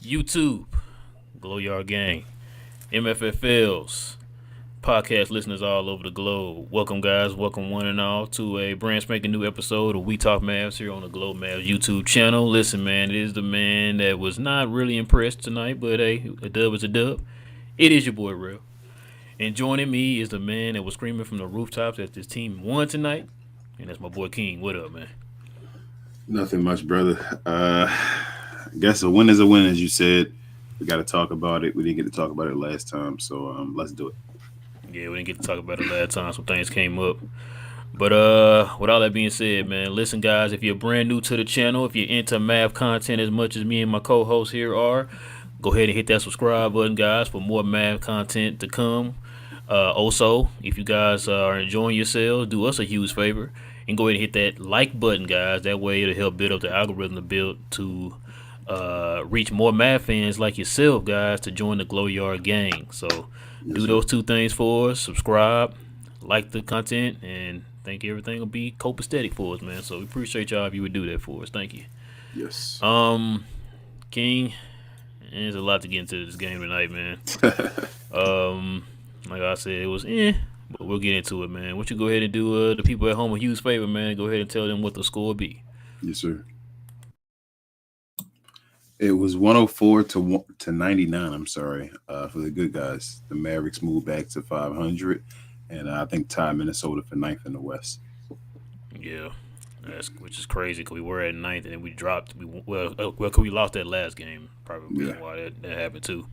YouTube, Glow Yard Gang, MFFLs, podcast listeners all over the globe. Welcome, guys. Welcome, one and all, to a brand spanking new episode of We Talk Mavs here on the Glow Mavs YouTube channel. Listen, man, it is the man that was not really impressed tonight, but hey, a dub is a dub. It is your boy, Real. And joining me is the man that was screaming from the rooftops that this team won tonight, and that's my boy King. What up, man? Nothing much, brother. I guess a win is a win, as you said. We got to talk about it. We didn't get to talk about it last time, so let's do it. Yeah, we didn't get to talk about it last time. Some things came up. But with all that being said, man, listen, guys, if you're brand new to the channel, if you're into math content as much as me and my co-hosts here are, go ahead and hit that subscribe button, guys, for more math content to come. Also, if you guys are enjoying yourselves, do us a huge favor and go ahead and hit that like button, guys. That way it'll help build up the algorithm to reach more math fans like yourself, guys, to join the Glow Yard gang. So do those two things for us. Subscribe, like the content, and think everything will be copacetic for us, man. So we appreciate y'all if you would do that for us. Thank you. Yes. King, there's a lot to get into this game tonight, man. Like I said, it was but we'll get into it, man. What you go ahead and do the people at home a huge favor, man. Go ahead and tell them what the score be. Yes, sir. It was 104 to 99. I'm sorry, for the good guys. The Mavericks moved back to 500, and I think tied Minnesota for ninth in the West. Yeah, which is crazy because we were at ninth and then we dropped. We lost that last game. Probably why that happened too.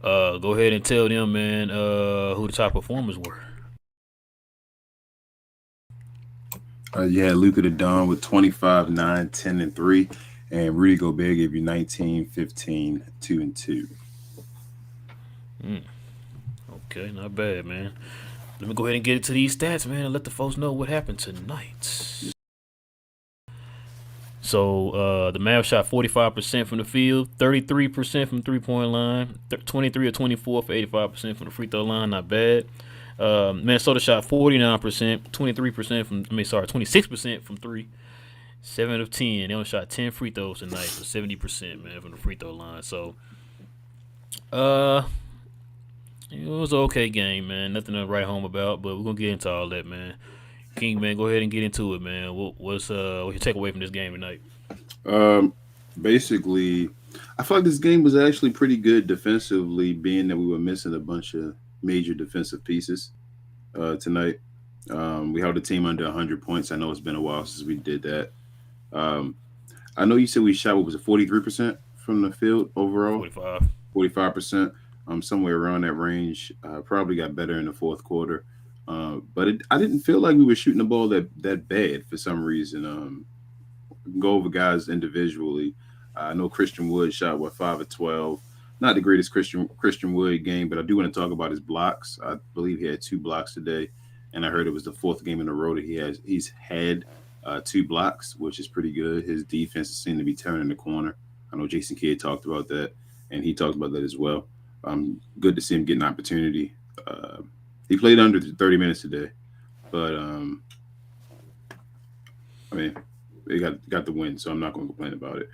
Go ahead and tell them, man, who the top performers were. You had Luka the Don with 25, 9, 10, and 3. And Rudy Gobert gave you 19, 15, 2, and 2. Okay, not bad, man. Let me go ahead and get into these stats, man, and let the folks know what happened tonight. So the Mavs shot 45% from the field, 33% from three-point line, 23 or 24 for 85% from the free throw line. Not bad. Minnesota shot 49%, 26% from three. 7 of 10. They only shot 10 free throws tonight for 70%, man, from the free throw line. So, it was an okay game, man. Nothing to write home about, but we're gonna get into all that, man. King, man, go ahead and get into it, man. What's your takeaway from this game tonight? Basically, I feel like this game was actually pretty good defensively, being that we were missing a bunch of major defensive pieces tonight. We held the team under 100 points. I know it's been a while since we did that. I know you said we shot, what was it, 43% from the field overall? 45%. Somewhere around that range. Probably got better in the fourth quarter. But I didn't feel like we were shooting the ball that bad for some reason. Go over guys individually. I know Christian Wood shot, 5 of 12. Not the greatest Christian Wood game, but I do want to talk about his blocks. I believe he had 2 blocks today. And I heard it was the 4th game in a row that he's had 2 blocks, which is pretty good. His defense seemed to be turning the corner. I know Jason Kidd talked about that, and he talked about that as well. Good to see him get an opportunity. He played under 30 minutes today, but I mean, they got the win, so I'm not going to complain about it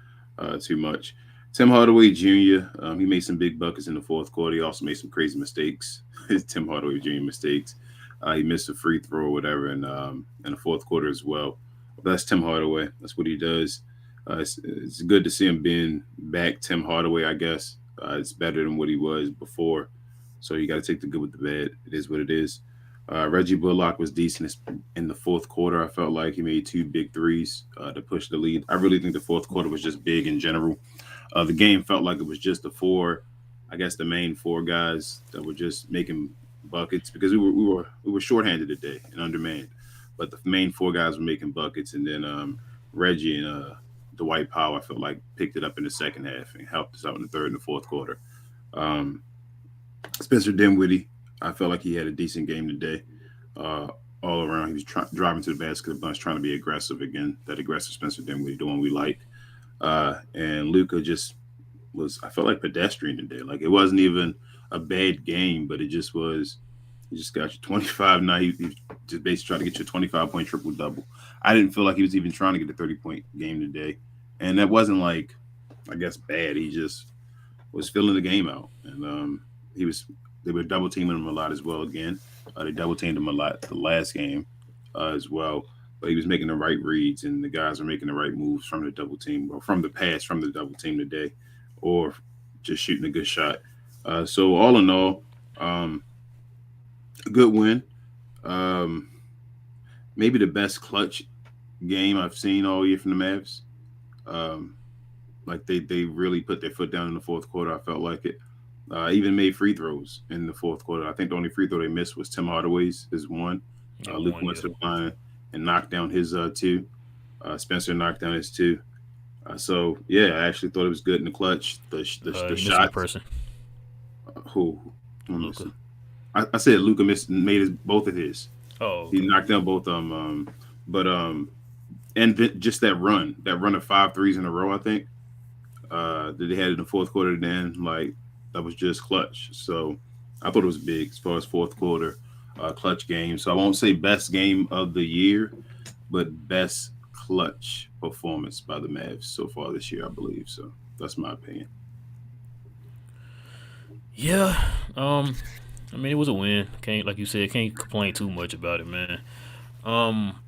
too much. Tim Hardaway Jr. He made some big buckets in the fourth quarter. He also made some crazy mistakes. Tim Hardaway Jr. mistakes. He missed a free throw or whatever in the fourth quarter as well. But that's Tim Hardaway. That's what he does. It's good to see him being back Tim Hardaway, I guess. It's better than what he was before. So you got to take the good with the bad. It is what it is. Reggie Bullock was decent in the fourth quarter. I felt like he made 2 big threes to push the lead. I really think the fourth quarter was just big in general. The game felt like it was just the main 4 guys that were just making buckets because we were shorthanded today and undermanned. But the main 4 guys were making buckets, and then Reggie and Dwight Powell, I felt like, picked it up in the second half and helped us out in the third and the fourth quarter. Spencer Dinwiddie, I felt like he had a decent game today. All around, he was driving to the basket a bunch, trying to be aggressive again. That aggressive Spencer Dinwiddie, the one we like. And Luka just was, I felt like, pedestrian today. Like, it wasn't even a bad game, but it just was. He just got you 25 now. He just basically tried to get you a 25-point triple-double. I didn't feel like he was even trying to get a 30-point game today. And that wasn't like I guess bad. He just was filling the game out, and he was. They were double teaming him a lot as well. Again, they double teamed him a lot the last game as well. But he was making the right reads, and the guys were making the right moves from the double team, or from the pass from the double team today, or just shooting a good shot. So all in all, um, a good win. Um, Maybe the best clutch game I've seen all year from the Mavs. Um, like they really put their foot down in the fourth quarter. I felt like it. Even made free throws in the fourth quarter. I think the only free throw they missed was Tim Hardaway's, his one. Yeah, Luke one. went Yeah. to the line and knocked down his two. Spencer knocked down his two. So yeah, I actually thought it was good in the clutch. The You missing a shots. person, Who? Who am I Luca. missing? I said Luca made both of his. Oh, He okay. knocked down both of them. But and just that run of five threes in a row, I think that they had in the fourth quarter. Then like that was just clutch. So I thought it was big as far as fourth quarter clutch game. So I won't say best game of the year, but best clutch performance by the Mavs so far this year, I believe. So that's my opinion. Yeah. I mean, it was a win. Can't like you said, can't complain too much about it, man. Um,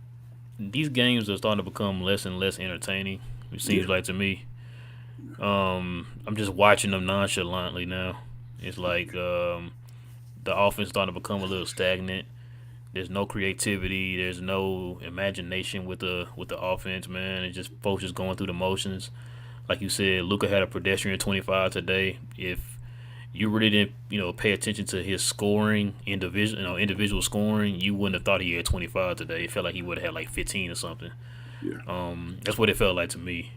these games are starting to become less and less entertaining. It Yeah. seems like to me. I'm just watching them nonchalantly now. It's like the offense starting to become a little stagnant. There's no creativity. There's no imagination with the offense, man. It's just folks just going through the motions. Like you said, Luca had a pedestrian 25 today. If you really didn't, pay attention to his scoring, individual scoring, you wouldn't have thought he had 25 today. It felt like he would have had like 15 or something. Yeah. That's what it felt like to me.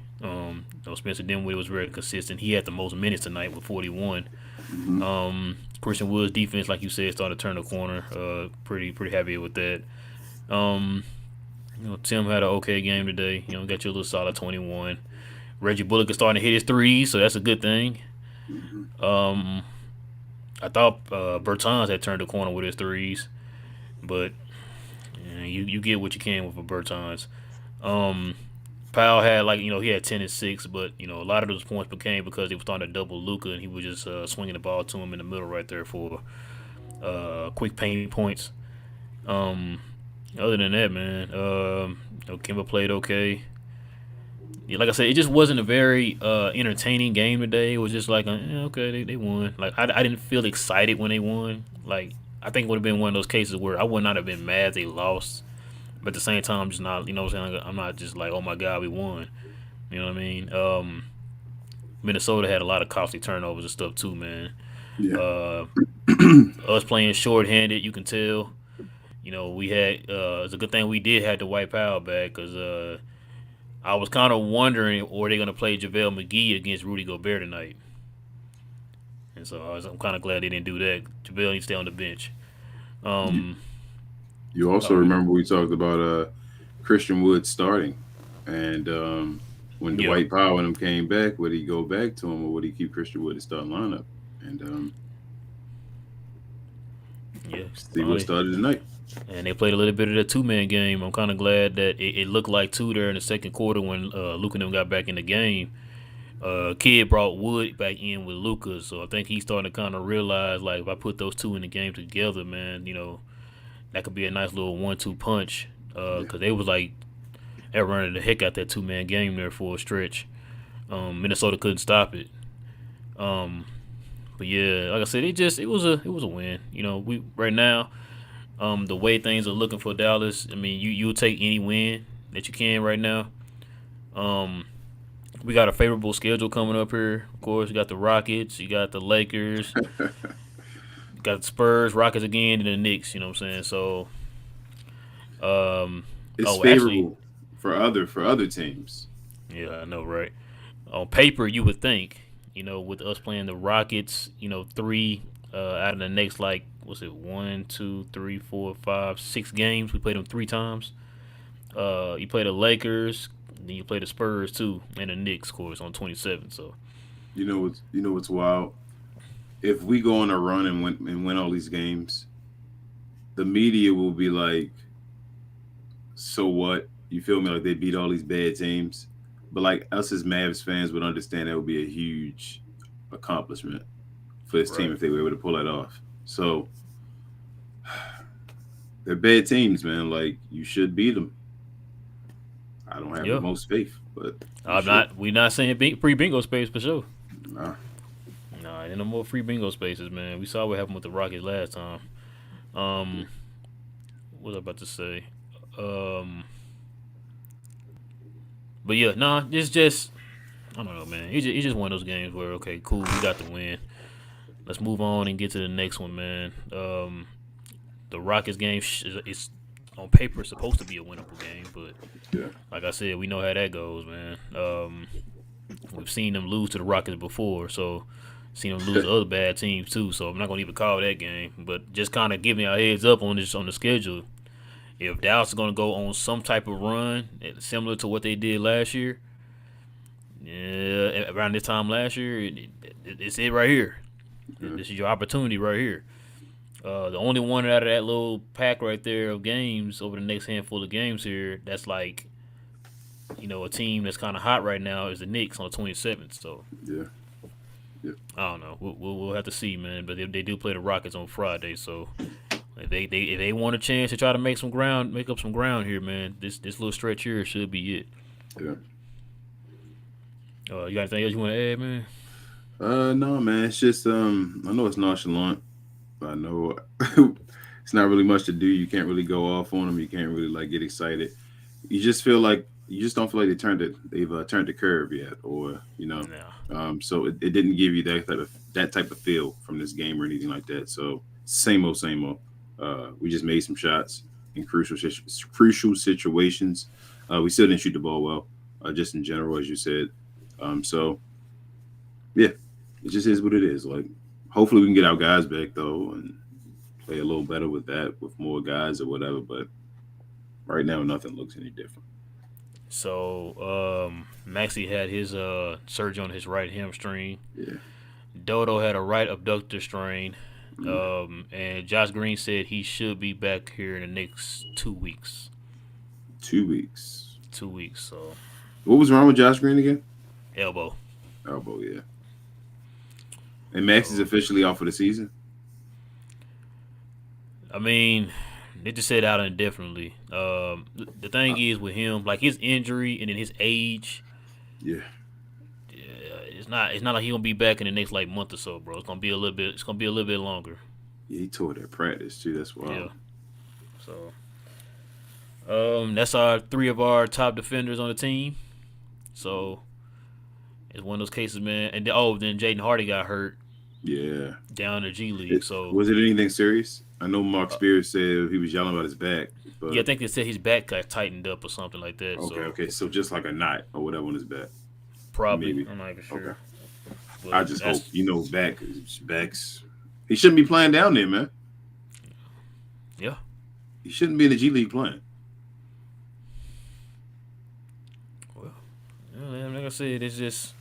Spencer Dinwiddie was very consistent. He had the most minutes tonight with 41. Hmm. Christian Wood's defense, like you said, started to turn the corner. Pretty happy with that. Um, Tim had an okay game today. Got you a little solid 21. Reggie Bullock is starting to hit his threes, so that's a good thing. Hmm. Um, I thought Bertans had turned the corner with his threes, but you get what you can with a Bertans. Um, Powell had he had 10 and 6, but a lot of those points became because they were starting to double Luca and he was just swinging the ball to him in the middle right there for quick paint points. Um, Other than that, man, Kimba played okay. Yeah, like I said, it just wasn't a very entertaining game today. It was just like, okay, they won. Like I didn't feel excited when they won. Like I think it would have been one of those cases where I would not have been mad they lost, but at the same time, I'm just not, what I'm saying. I'm not just like, oh my god, we won. You know what I mean? Minnesota had a lot of costly turnovers and stuff too, man. Yeah. Uh, Us playing shorthanded, you can tell. We had. It's a good thing we did have the White Power back because I was kind of wondering, were they going to play JaVale McGee against Rudy Gobert tonight? And so I'm kind of glad they didn't do that. JaVale needs to stay on the bench. You, Um, you also oh yeah, remember we talked about Christian Wood starting, and when yeah, Dwight Powell and him came back, would he go back to him or would he keep Christian Wood to start lineup? And yeah. see what Finally, started tonight. and they played a little bit of the 2 man game. I'm kind of glad that it looked like two there in the second quarter when Luka and them got back in the game. Kid brought Wood back in with Luka, so I think he's starting to kind of realize like if I put those two in the game together, man, that could be a nice little 1-2 punch. Yeah. Cause they was like they were running the heck out that 2 man game there for a stretch. Minnesota couldn't stop it. Um, but yeah, like I said, it was a win. We right now, the way things are looking for Dallas, I mean, you'll take any win that you can right now. Um, we got a favorable schedule coming up here. Of course, you got the Rockets, you got the Lakers, you got the Spurs, Rockets again, and the Knicks. You know what I'm saying? So, um, It's oh, actually, favorable for other teams. yeah, I know, right? On paper, you would think, with us playing the Rockets, three out of the next like what's it, 1, 2, 3, 4, 5, 6 games. We played them 3 times. You play the Lakers, then you play the Spurs too, and the Knicks, of course, on 27. So You know what's wild? If we go on a run and win all these games, the media will be like, "So what?" You feel me? Like they beat all these bad teams, but like us as Mavs fans would understand that would be a huge accomplishment for this team Right. if they were able to pull that off. So they're bad teams, man. Like you should beat them. I don't have the Yeah. most faith, but you I'm should. not. We not saying free bingo space for sure. Nah. Nah, ain't no more free bingo spaces, man. We saw what happened with the Rockets last time. Um, what was I about to say? Um, but yeah, nah, it's just I don't know, man. It's just one of those games where okay, cool, we got the win. Let's move on and get to the next one, man. The Rockets game is on paper supposed to be a winnable game, but Yeah. like I said, we know how that goes, man. We've seen them lose to the Rockets before, so seen them lose to other bad teams too. So I'm not gonna even call that game, but just kind of giving our heads up on this on the schedule. If Dallas is gonna go on some type of run similar to what they did last year, yeah, around this time last year, it's it right here. Yeah. This is your opportunity right here. The only one out of that little pack right there of games over the next handful of games here that's like a team that's kind of hot right now is the Knicks on the 27th. So Yeah. Yeah. I don't know. We'll have to see, man. But they do play the Rockets on Friday, so if they want a chance to try to make up some ground here, man, this little stretch here should be it. Yeah. You got anything else you want to add, man? No, man. It's just I know it's nonchalant. I know it's not really much to do. You can't really go off on them. You can't really like get excited. You just don't feel like they've turned the curve yet, or No. So it didn't give you that type of feel from this game or anything like that. So same old, same old. We just made some shots in crucial situations. We still didn't shoot the ball well, just in general, as you said. So yeah, it just is what it is. Like, hopefully we can get our guys back though and play a little better with that, with more guys or whatever. But right now, nothing looks any different. So Maxie had his surgery on his right hamstring. Yeah. Dodo had a right abductor strain. Mm. And Josh Green said he should be back here in the next 2 weeks. 2 weeks. 2 weeks. So What was wrong with Josh Green again? elbow. Elbow, yeah. And Max is So officially out for the season. I mean, they just said out indefinitely. The thing Uh, is with him, like his injury and then his age, yeah. it's not like he gonna be back in the next like month or so, bro. It's gonna be a little bit. It's gonna be a little bit longer. Yeah, he tore that practice too. That's Yeah. wild. So that's our three of our top defenders on the team. So it's one of those cases, man. And then Jaden Hardy got hurt Yeah. down in the G League. So Was it anything serious? I know Mark uh, Spears said he was yelling about his back, yeah, I but think they said his back got tightened up or something like that. okay, So okay. So just like a knot or whatever on his back, probably, maybe. I'm not even Okay. sure. I But just hope that's backs. He shouldn't be playing down there, man. yeah. He shouldn't be in the G League playing. Well, yeah, man, like I said, it's just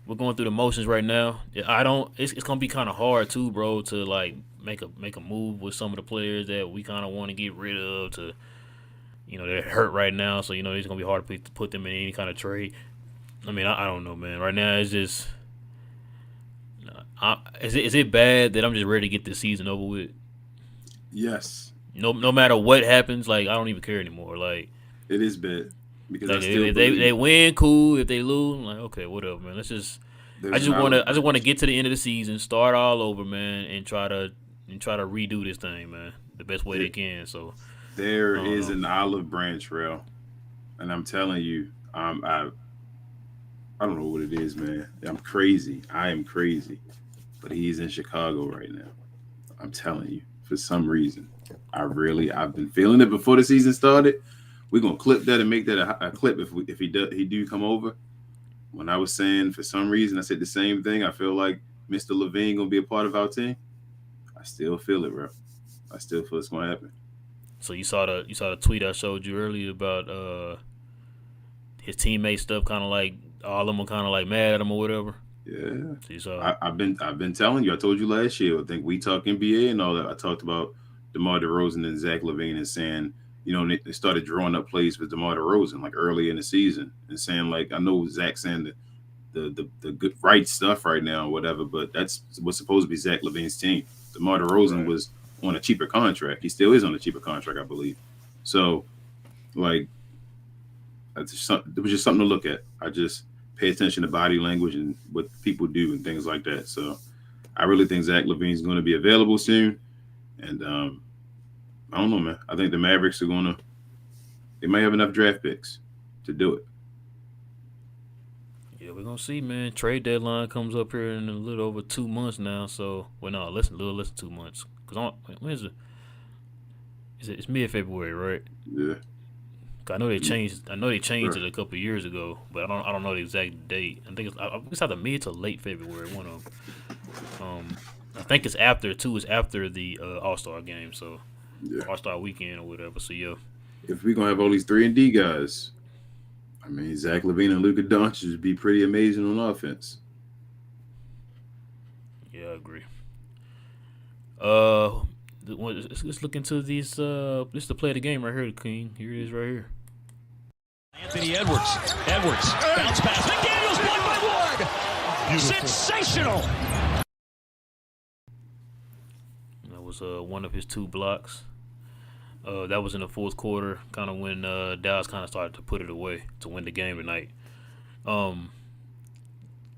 we're going through the motions right now. I don't. It's gonna be kind of hard too, bro, to like make a move with some of the players that we kind of want to get rid of. They're hurt right now, so it's gonna be hard to put them in any kind of trade. I mean, I don't know, man. Right now, it's just. Is it bad that I'm just ready to get this season over with? Yes, No matter what happens, like I don't even care anymore. it is bad because I Like still if they believe win, cool. If they lose, I'm like okay, whatever, man. Let's just. I there's an just want olive to. I just want to branch. get to the end of the season, start all over, man, and try to redo this thing, man, the best way There, they can. So there I don't is know. an olive branch, rail, and I'm telling you, I don't know what it is, man. I'm crazy. I am crazy, but he's in Chicago right now. I'm telling you, for some reason, I've been feeling it before the season started. We're gonna clip that and make that a clip if he do come over. When I was saying for some reason I said the same thing. I feel like Mr. Levine gonna be a part of our team. I still feel it, bro. I still feel it's gonna happen. So you saw the tweet I showed you earlier about his teammate stuff, kind of like all of them are kind of like mad at him or whatever. Yeah, So you saw. I've been telling you. I told you last year. I think we talk NBA and all that. I talked about DeMar DeRozan and Zach LaVine and saying they started drawing up plays for DeMar DeRozan like early in the season and saying like, I know Zach saying the good right stuff right now or whatever, but that's what's supposed to be Zach LaVine's team. DeMar DeRozan Right. was on a cheaper contract. He still is on a cheaper contract, I believe. So like it was just something to look at. I just pay attention to body language and what people do and things like that. So I really think Zach LaVine's going to be available soon, and I don't know, man. I think the Mavericks are gonna. They might have enough draft picks to do it. Yeah, we're gonna see, man. Trade deadline comes up here in a little over 2 months now. So, well, no, less, a little less than 2 months. When is it? It's mid February, right? Yeah. 'Cause I know they Mm, changed. I know they changed right. it a couple of years ago, but I don't know the exact date. I think it's either mid to late February. One of them. I think it's after too. It's after the All Star game, so Yeah. All Star weekend or whatever. So yeah, If we're gonna have all these 3-and-D guys, I mean Zach LaVine and Luka Doncic would be pretty amazing on offense. yeah, I agree. Uh, let's look into these. This is the play of the game right here, King. Here it is, right here. Anthony Edwards. Edwards. Bounce pass. McDaniels blocked by Ward. Beautiful. Sensational. That was one of his two blocks. That was in the fourth quarter, kind of when Dallas kind of started to put it away to win the game tonight. Um,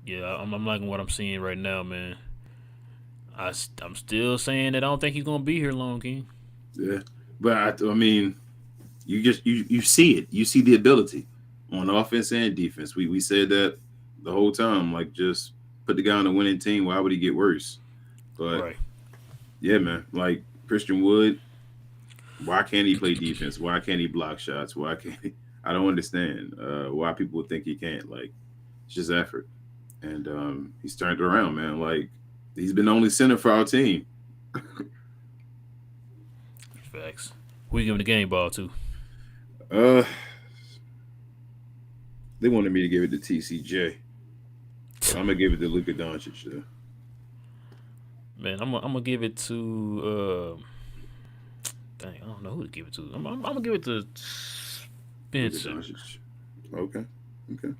yeah, I'm liking what I'm seeing right now, man. I'm still saying that I don't think he's gonna be here long, King. Yeah. But I mean, you see it. You see the ability on offense and defense. We said that the whole time. Like just put the guy on a winning team. Why would he get worse? But Right. yeah, man. Like Christian Wood, why can't he play defense? Why can't he block shots? Why can't he? I don't understand why people think he can't. Like it's just effort, and he's turned it around, man. Like he's been the only center for our team. Facts. Who you giving the game ball to? Uh, they wanted me to give it to TCJ, but I'm gonna give it to Luka Doncic. Though. Man, I'm gonna give it to. Dang, I don't know who to give it to. I'm gonna give it to Luka Spencer. Doncic. Okay. Okay.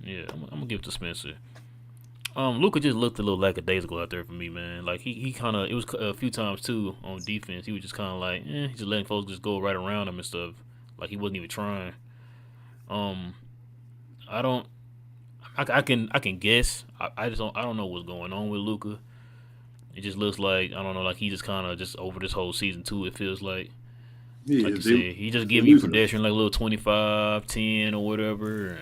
Yeah, I'm gonna give it to Spencer. Luca just looked a little lackadaisical out there for me, man. Like he kind of, it was a few times too on defense. He was just kind of like, he just letting folks just go right around him and stuff. Like he wasn't even trying. Um, I don't, I can guess. I don't know what's going on with Luca. It just looks like I don't know, like he just kind of just over this whole season too. It feels Yeah, like you said, he just they're giving you losing him. pedestrian like a little 25, 10 or whatever.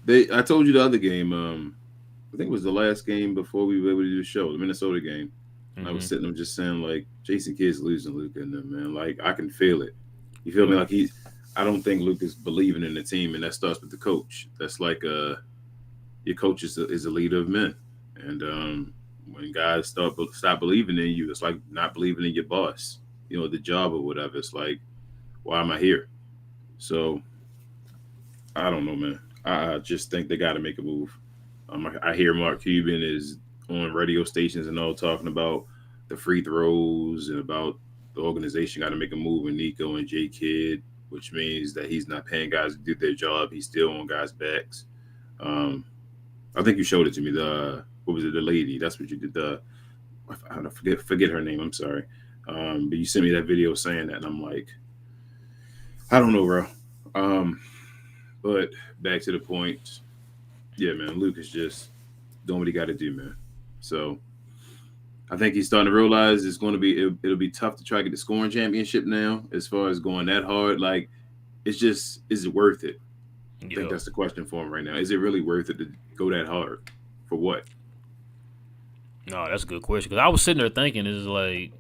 They. I told you the other game. I think it was the last game before we were able to do the show, the Minnesota game. And I was Mm-hmm. sitting there just saying like, Jason Kidd's losing Luca and them, man. Like I can feel it. You feel me? Right. Like I don't think Luca's believing in the team, and that starts with the coach. That's like your coach is a leader of men, and when guys stop believing in you, it's like not believing in your boss, the job or whatever. It's like, why am I here? So I don't know, man. I just think they got to make a move. I hear Mark Cuban is on radio stations and all talking about the free throws and about the organization got to make a move with Nico and J Kidd, which means that he's not paying guys to do their job. He's still on guys' backs. Um, I think you showed it to me. The what was it? The lady. That's what you did. I don't forget her name. I'm sorry. But you sent me that video saying that, and I'm like, I don't know, bro. Um, but back to the point. Yeah, man. Luke is just doing what he got to do, man. So I think he's starting to realize it's going to be it'll be tough to try to get the scoring championship now. As far as going that hard, like it's just is it worth it? I think Yeah. that's the question for him right now. Is it really worth it to go that hard for what? No, that's a good question. Cause I was sitting there thinking, it's like,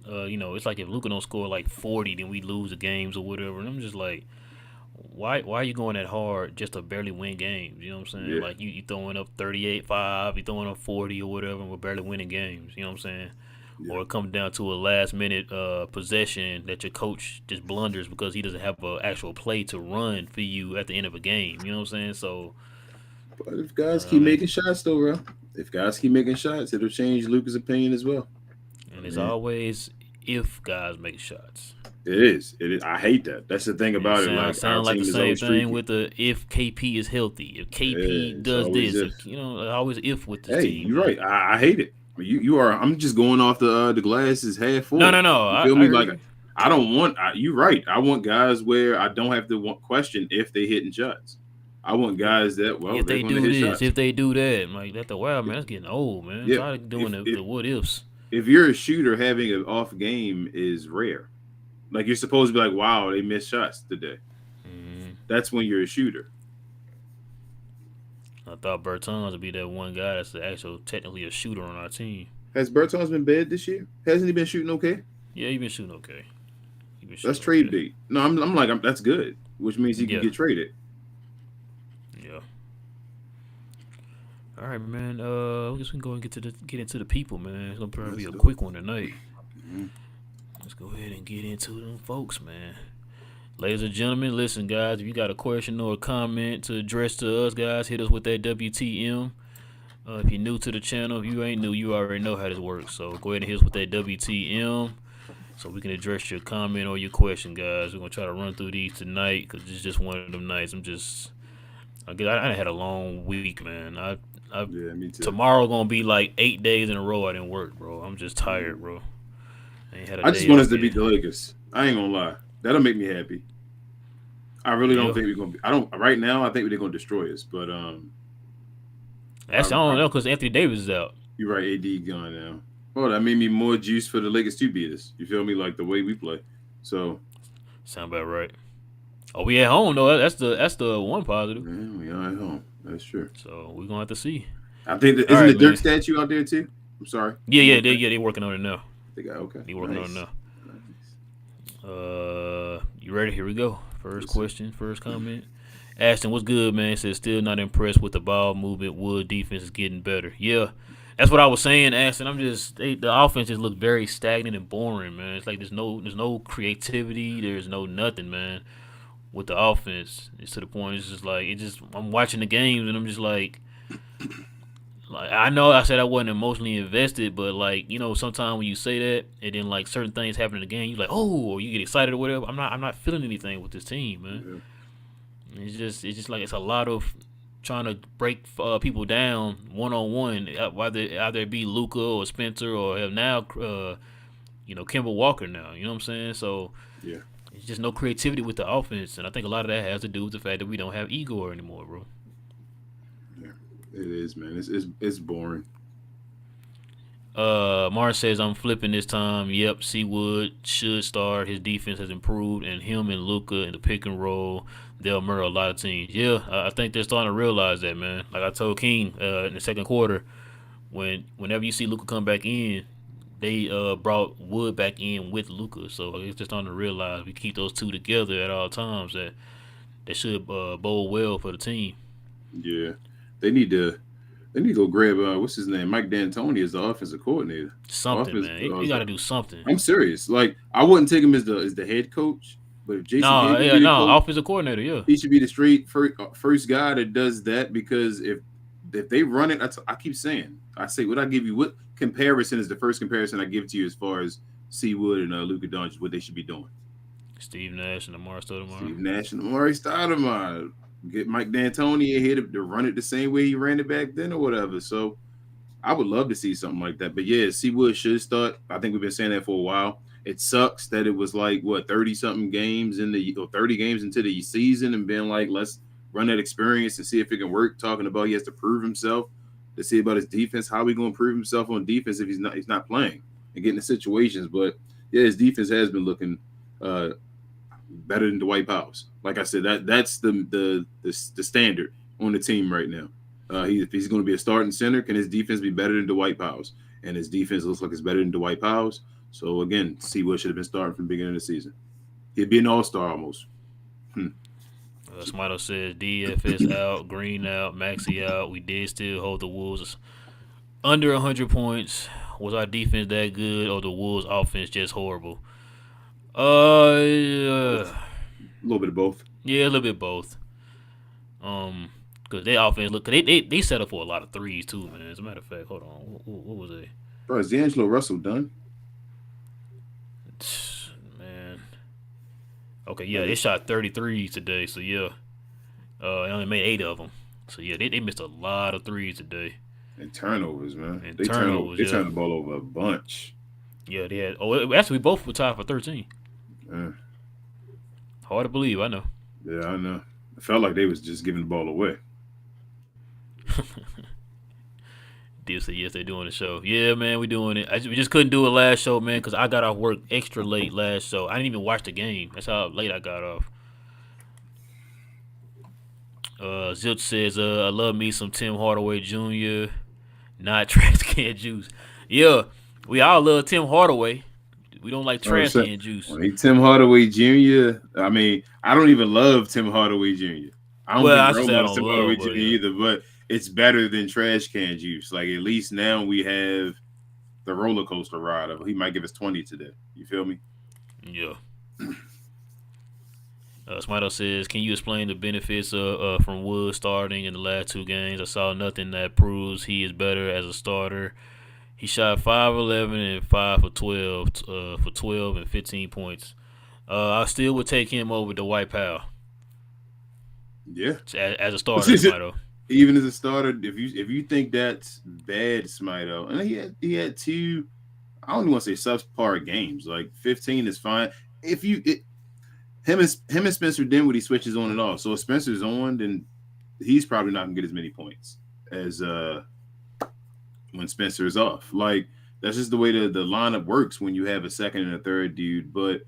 it's like if Luca don't score like 40, then we lose the games or whatever. And I'm just like, why are you going that hard just to barely win games? You know what I'm saying? Yeah, Like you throwing up 38-5, you throwing up 40 or whatever, and we're barely winning games. You know what I'm saying? yeah, Or it comes down to a last minute possession that your coach just blunders because he doesn't have an actual play to run for you at the end of a game. You know what I'm saying? So but if guys I keep mean, making shots, though, bro, if guys keep making shots, it'll change Lucas' opinion as well. and I it's mean, always if guys make shots. It is. It is. I hate that. That's the thing It about it. Like our sound like the team is same always thing streaky. with the if KP is healthy, if KP Yeah, it's does always this, if. if always if with this Hey, team, you're man. right. I hate it. You are. I'm just going off the glass is half No, full. no, no. You feel I me? heard Like you. I don't want. You're right. I want guys where I don't have to question if they hitting shots. I want guys that If they're they going to do hit this, shots. if they do that, I'm like that. The wow, man, that's getting old, man. Yeah. Tired of doing If the what ifs. if you're a shooter, having an off game is rare. Like you're supposed to be like, wow, they missed shots today. Mm-hmm. That's when you're a shooter. I thought Bertans would be that one guy that's the actual technically a shooter on our team. Has Bertans been bad this year? Hasn't he been shooting okay? Yeah, he been shooting okay. That's trade bait. No, that's good, which means he can Yeah, get traded. yeah. All right, man. I guess we can go and get into the people, man. It's gonna probably be a quick one tonight. Mm-hmm. Let's go ahead and get into them folks, man. Ladies and gentlemen, listen, guys. If you got a question or a comment to address to us, guys, hit us with that WTM. If you're new to the channel, if you ain't new, you already know how this works. So go ahead and hit us with that WTM so we can address your comment or your question, guys. We're going to try to run through these tonight because it's just one of them nights. I had a long week, man. Yeah, me too. Tomorrow going to be like 8 days in a row I didn't work, bro. I'm just tired, bro. I just want us to beat the Lakers. I ain't going to lie. That'll make me happy. I really don't think we're going to be. I don't. Right now, I think they're going to destroy us, but I don't know because Anthony Davis is out. You're right, AD gone now. Well, that made me more juice for the Lakers to beat us. You feel me? Like the way we play. So sound about right. Oh, we at home though. That's the one positive. Yeah, we are at home. That's true. So we're gonna have to see. I think isn't the Dirk statue out there too? I'm sorry. Yeah, they working on it now. They got okay. They working on it now. You ready? Here we go. First question, first comment. Ashton, what's good, man? Says still not impressed with the ball movement. Wood defense is getting better. Yeah, that's what I was saying, Ashton. The offense just looked very stagnant and boring, man. It's like there's no creativity. There's no nothing, man, with the offense. It's to the point. It's just like I'm watching the games and I'm just like I know I said I wasn't emotionally invested, but sometimes when you say that and then like certain things happen in the game, you're like, oh, or you get excited or whatever. I'm not feeling anything with this team, man. Yeah. It's just like it's a lot of trying to break people down one-on-one, whether either it be Luka or Spencer or have now Kemba Walker now. You know what I'm saying? So yeah, it's just no creativity with the offense, and I think a lot of that has to do with the fact that we don't have Igor anymore, bro. Yeah, it is, man. It's boring. Mars says I'm flipping this time. Yep, Seawood should start. His defense has improved, and him and Luka in the pick and roll, they'll murder a lot of teams. Yeah, I think they're starting to realize that, man. Like I told King in the second quarter, whenever you see Luka come back in, they brought Wood back in with Luka. So I guess they're starting to realize we keep those two together at all times. That should bode well for the team. Yeah, they need to go grab what's his name, Mike D'Antoni as the offensive coordinator. Man. You got to do something. I'm serious. Like I wouldn't take him as the head coach, but if Jason offensive coordinator, yeah, he should be the straight first guy that does that because if they run it, I keep saying, what comparison is the first comparison I give to you as far as Seawood and Luka Doncic, what they should be doing? Steve Nash and Amari Stoudemire. Get Mike D'Antoni in here to run it the same way he ran it back then or whatever. So I would love to see something like that. But yeah, Seawood should start. I think we've been saying that for a while. It sucks that it was like 30-something games 30 games into the season and being like, let's run that experience and see if it can work. Talking about he has to prove himself, to see about his defense. How are we going to prove himself on defense if he's not playing and getting the situations? But yeah, his defense has been looking better than Dwight Powell's. Like I said, that's the standard on the team right now. If he's going to be a starting center, can his defense be better than Dwight Powell's? And his defense looks like it's better than Dwight Powell's. So again, Seawood should have been starting from the beginning of the season. He'd be an all-star almost. Smito says DFS out, Green out, Maxey out. We did still hold the Wolves under 100 points. Was our defense that good, or the Wolves' offense just horrible? A little bit of both. Yeah, a little bit of both. Because their offense they set up for a lot of threes too, man. As a matter of fact, hold on, what was they? Bro, is D'Angelo Russell done? Man, Okay, yeah, they shot 33 today, so yeah. They only made 8 of them. So yeah, they missed a lot of threes today. And turnovers, man. And They turn over. turnovers, They yeah. turn the ball over a bunch. Yeah, they had. Oh, actually, we both were tied for 13. Yeah, Hard to believe, I know. yeah, I know. It felt like they was just giving the ball away. Did say yes, they doing the show. Yeah, man, we doing it. We just couldn't do it last show, man, because I got off work extra late last show. I didn't even watch the game. That's how late I got off. Zilch says, I love me some Tim Hardaway Jr., not trash can juice. Yeah, we all love Tim Hardaway. We don't like trash can juice. When Tim Hardaway Jr., I mean, I don't even love Tim Hardaway Jr. I don't think Bro loves Tim Hardaway Jr. either, but it's better than trash can juice. Like, at least now we have the roller coaster ride of he might give us 20 today. You feel me? Yeah. Smito says, can you explain the benefits from Wood starting in the last 2 games? I saw nothing that proves he is better as a starter. He shot 5-11 and 5 for 12 for 12 and 15 points. I still would take him over Dwight Powell. Yeah, as a starter, Smito. Even as a starter, if you think that's bad, Smito, and he had 2, I don't even want to say subpar games. Like 15 is fine. If him and Spencer Dinwiddie switches on and off. So if Spencer's on, then he's probably not gonna get as many points as when Spencer is off. Like, that's just the way the lineup works when you have a second and a third dude. But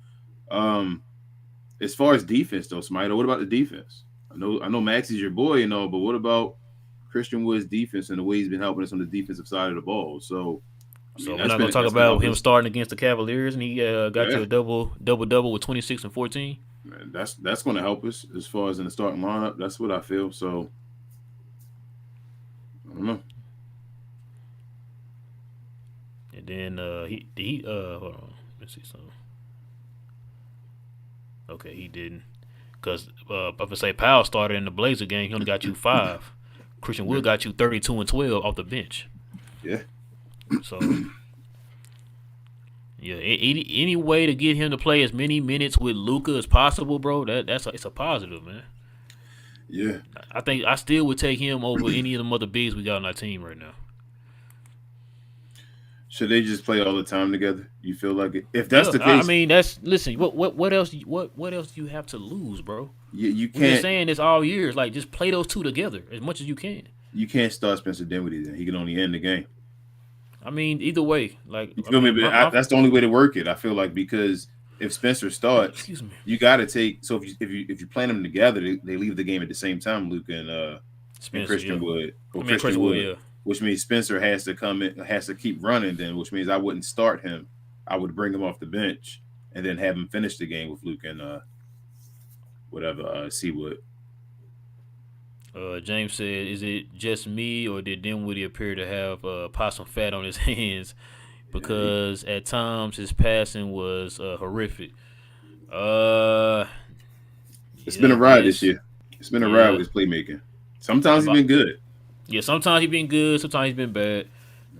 as far as defense though, Smito, what about the defense? I know Max is your boy and all, but what about Christian Wood's defense and the way he's been helping us on the defensive side of the ball? So we're not going to talk about him starting against the Cavaliers, and he got you a double with 26 and 14. Man, that's going to help us as far as in the starting lineup. That's what I feel. So I don't know. And then he hold on, let's see something. Okay, he didn't, because if I say Powell started in the Blazer game, he only got you 5. Christian Wood got you 32 and 12 off the bench. Yeah. So, yeah, any way to get him to play as many minutes with Luka as possible, bro. It's a positive, man. Yeah. I think I still would take him over any of the other bigs we got on our team right now. Should they just play all the time together? You feel like it? If that's the case, I mean, listen. What else? What else do you have to lose, bro? You can't. We've been saying this all years. Like, just play those 2 together as much as you can. You can't start Spencer Dinwiddie. Then he can only end the game. I mean, either way, like, you feel me? But that's the only way to work it. I feel like, because if Spencer starts, you got to take. So if you plan them together, they leave the game at the same time. Luka and Christian Wood, or Christian Wood. Yeah. Which means Spencer has to come in, has to keep running then, which means I wouldn't start him. I would bring him off the bench and then have him finish the game with Luke and Seawood. James said, is it just me, or did Dinwiddie appear to have possum fat on his hands? Because at times his passing was horrific. It's been a ride this year. It's been a ride with his playmaking. Sometimes he's been good. Yeah, sometimes he's been good. Sometimes he's been bad.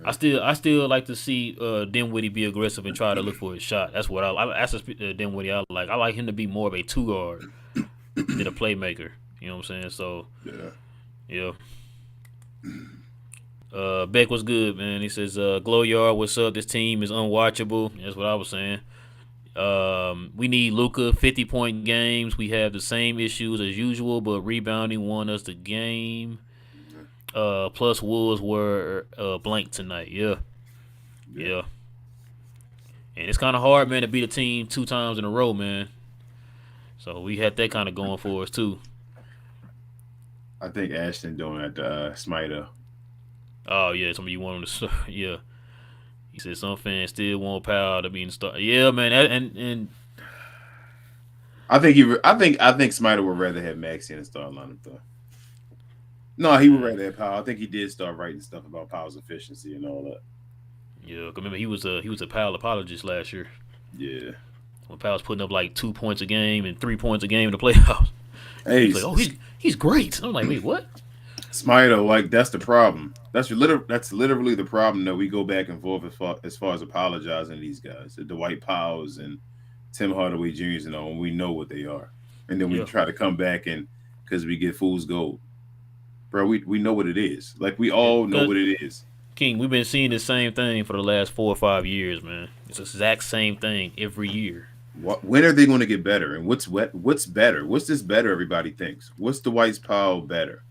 I still like to see Dinwiddie be aggressive and try to look for his shot. That's what I like. That's Dinwiddie I like. I like him to be more of a 2 guard than a playmaker. You know what I'm saying? So yeah. Beck was good, man. He says, Glow Yard, what's up? This team is unwatchable. That's what I was saying. We need Luka 50-point games. We have the same issues as usual, but rebounding won us the game. Plus Wolves were blank tonight. Yeah. And it's kind of hard, man, to beat a team 2 times in a row, man. So we had that kind of going for us too. I think Ashton doing that to Smito. Oh yeah, somebody you want him to yeah. He said some fans still want Powell to be in the start. Yeah, man, and I think Smito would rather have Maxey in the starting lineup though. No, he would rather have Powell. I think he did start writing stuff about Powell's efficiency and all that. Yeah, remember he was a Powell apologist last year. Yeah, when Powell was putting up like 2 points a game and 3 points a game in the playoffs. Hey, he's like, oh, he's great. I'm like, wait, what? Smito, like, that's the problem. That's literally the problem that we go back and forth as far as apologizing to these guys, the Dwight Powells and Tim Hardaway Jr.'s and all, and we know what they are, and then we Yeah. try to come back and because we get fool's gold, bro. We know what it is. Like we Yeah. all know Cause what it is. King, we've been seeing the same thing for the last 4 or 5 years, man. It's the exact same thing every year. When are they going to get better? And what's better? What's this better? Everybody thinks. What's the White's Powell better?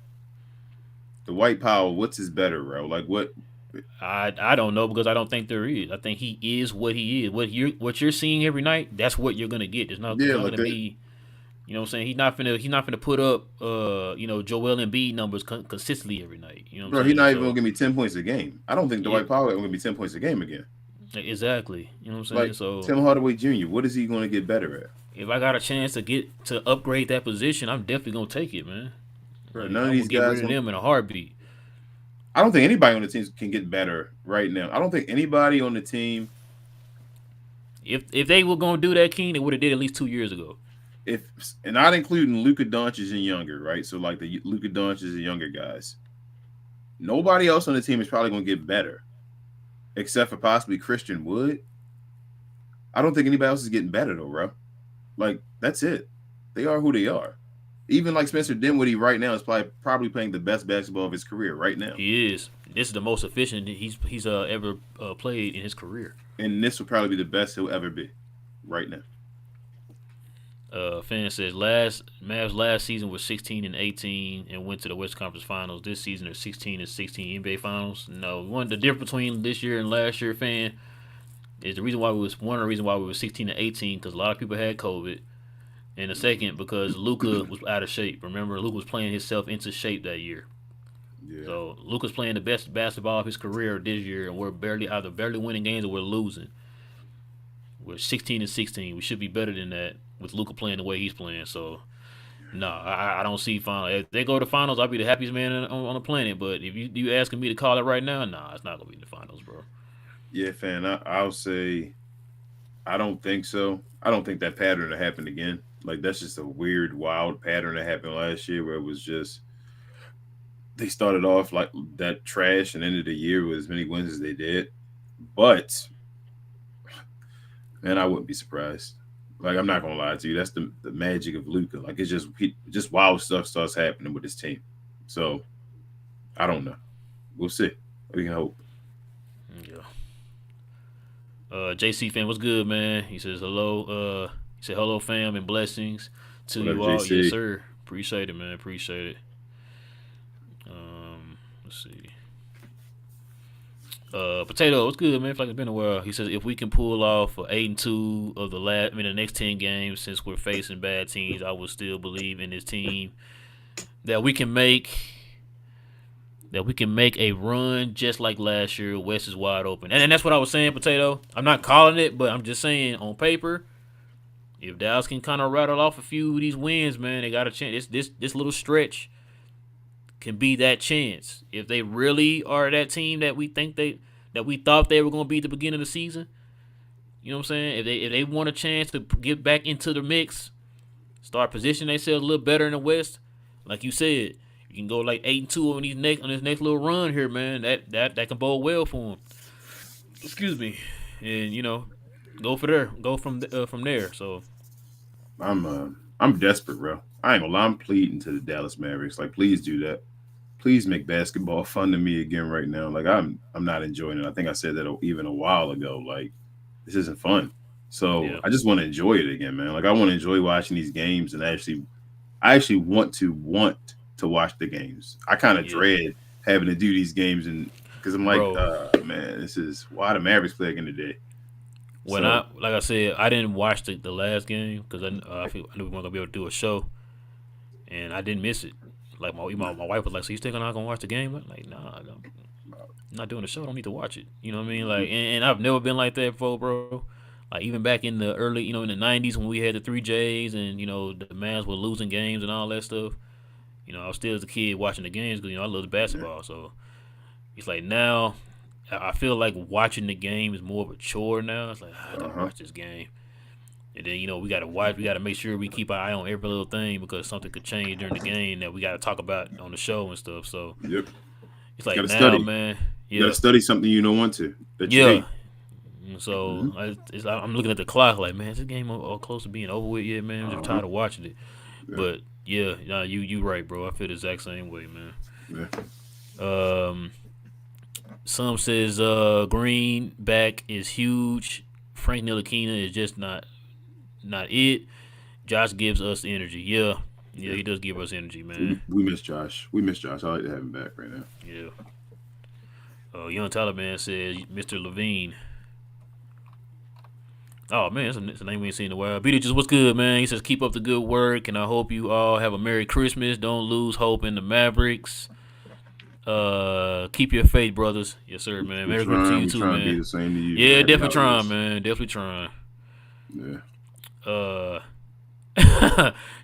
The White Powell, what's his better, bro? Like what? I don't know because I don't think there is. I think he is what he is. What you're seeing every night, that's what you're gonna get. There's Yeah, not like gonna that. be. You know what I'm saying? He's not finna put up Joel Embiid numbers consistently every night. You know what Bro, I'm he's saying? not even So gonna give me 10 points a game. I don't think the yeah, White Powell gonna give me 10 points a game again. exactly. You know what I'm saying? Like So Tim Hardaway Jr., what is he going to get better at? if I got a chance to upgrade that position, I'm definitely gonna take it, man. Bro, Like none I of would these get rid guys. of them in a heartbeat. I don't think anybody on the team can get better right now. I don't think anybody on the team, If they were gonna do that, King, they would have did at least 2 years ago. if and not including Luka Doncic and younger, right? So like the Luka Doncic and younger guys, nobody else on the team is probably going to get better, except for possibly Christian Wood. I don't think anybody else is getting better though, bro. Like that's it. They are who they are. Even like Spencer Dinwiddie right now is probably playing the best basketball of his career right now. He is. This is the most efficient he's ever played in his career. And this will probably be the best he'll ever be right now. Fan says Mavs last season was 16-18 and went to the West Conference Finals. This season are 16-16 NBA Finals. No, the difference between this year and last year, fan, is the reason why we was one of the reasons why we were 16-18 because a lot of people had COVID, and the second because Luka was out of shape. Remember, Luka was playing himself into shape that year. Yeah. So Luka's playing the best basketball of his career this year, and we're either barely winning games or we're losing. We're 16-16. We should be better than that with Luka playing the way he's playing. So, no, I don't see finals. If they go to finals, I'll be the happiest man on the planet. But if you asking me to call it right now, nah, it's not gonna be in the finals, bro. Yeah, fan. I'll say I don't think so. I don't think that pattern will happen again. Like that's just a weird, wild pattern that happened last year where it was just they started off like that trash and ended the year with as many wins as they did. But man, I wouldn't be surprised. Like I'm not gonna lie to you, that's the magic of Luca. Like it's just wild stuff starts happening with his team. So I don't know. We'll see. We can hope. Yeah. JC fan, what's good, man? He says hello. He said hello, fam, and blessings to What up, you all. JC? Yes, sir. Appreciate it, man. Appreciate it. Let's see. Potato, what's good, man? Feel like it's been a while. He says if we can pull off 8-2 of the next 10 games since we're facing bad teams, I would still believe in this team that we can make a run just like last year. West is wide open, and that's what I was saying, Potato. I'm not calling it, but I'm just saying on paper, if Dallas can kind of rattle off a few of these wins, man, they got a chance. This little stretch can be that chance. If they really are that team that we thought they were going to be at the beginning of the season, you know what I'm saying? If they want a chance to get back into the mix, start positioning themselves a little better in the West, like you said, you can go like 8-2 on this next little run here, man. That can bode well for them. Excuse me, and go from there. So I'm desperate, bro. I ain't gonna lie, I'm pleading to the Dallas Mavericks. Like, please do that. Please make basketball fun to me again right now. Like I'm not enjoying it. I think I said that even a while ago. Like this isn't fun. So yeah, I just want to enjoy it again, man. Like I want to enjoy watching these games and I actually want to watch the games. I kind of yeah, dread having to do these games and because I'm like, bro. man, this is why the Mavericks play again today. When So like I said, I didn't watch the last game because I knew we weren't gonna be able to do a show, and I didn't miss it. Like my wife was like, "So you still not gonna watch the game?" I'm like, "Nah, I'm not doing the show. I don't need to watch it." You know what I mean? Like, and I've never been like that before, bro. Like even back in the early, in the '90s when we had the 3Js and the Mavs were losing games and all that stuff. I was still as a kid watching the games because I loved basketball. So it's like now I feel like watching the game is more of a chore now. It's like I gotta watch this game. And then we gotta watch. We gotta make sure we keep our eye on every little thing because something could change during the game that we gotta talk about on the show and stuff. So yep, it's like gotta now, study. man. You Yeah, gotta study something you don't want to. That you yeah, hate. And so I'm looking at the clock like, man, is this game all close to being over with yet, man? I'm just tired of watching it. Yeah. But yeah, nah, you right, bro. I feel the exact same way, man. Yeah. Some says Green back is huge. Frank Ntilikina is just not it. Josh gives us energy. Yeah, he does give us energy, man. We miss Josh. I like to have him back right now. Yeah. Young Taliban says Mr. Levine. Oh man, that's a name we ain't seen in a while. Beat just what's good, man. He says keep up the good work, and I hope you all have a Merry Christmas. Don't lose hope in the Mavericks. Keep your faith, brothers. Yes, sir, man. Merry Christmas to you too, man. To be the same to you. Yeah, definitely trying, man. Definitely trying. Yeah.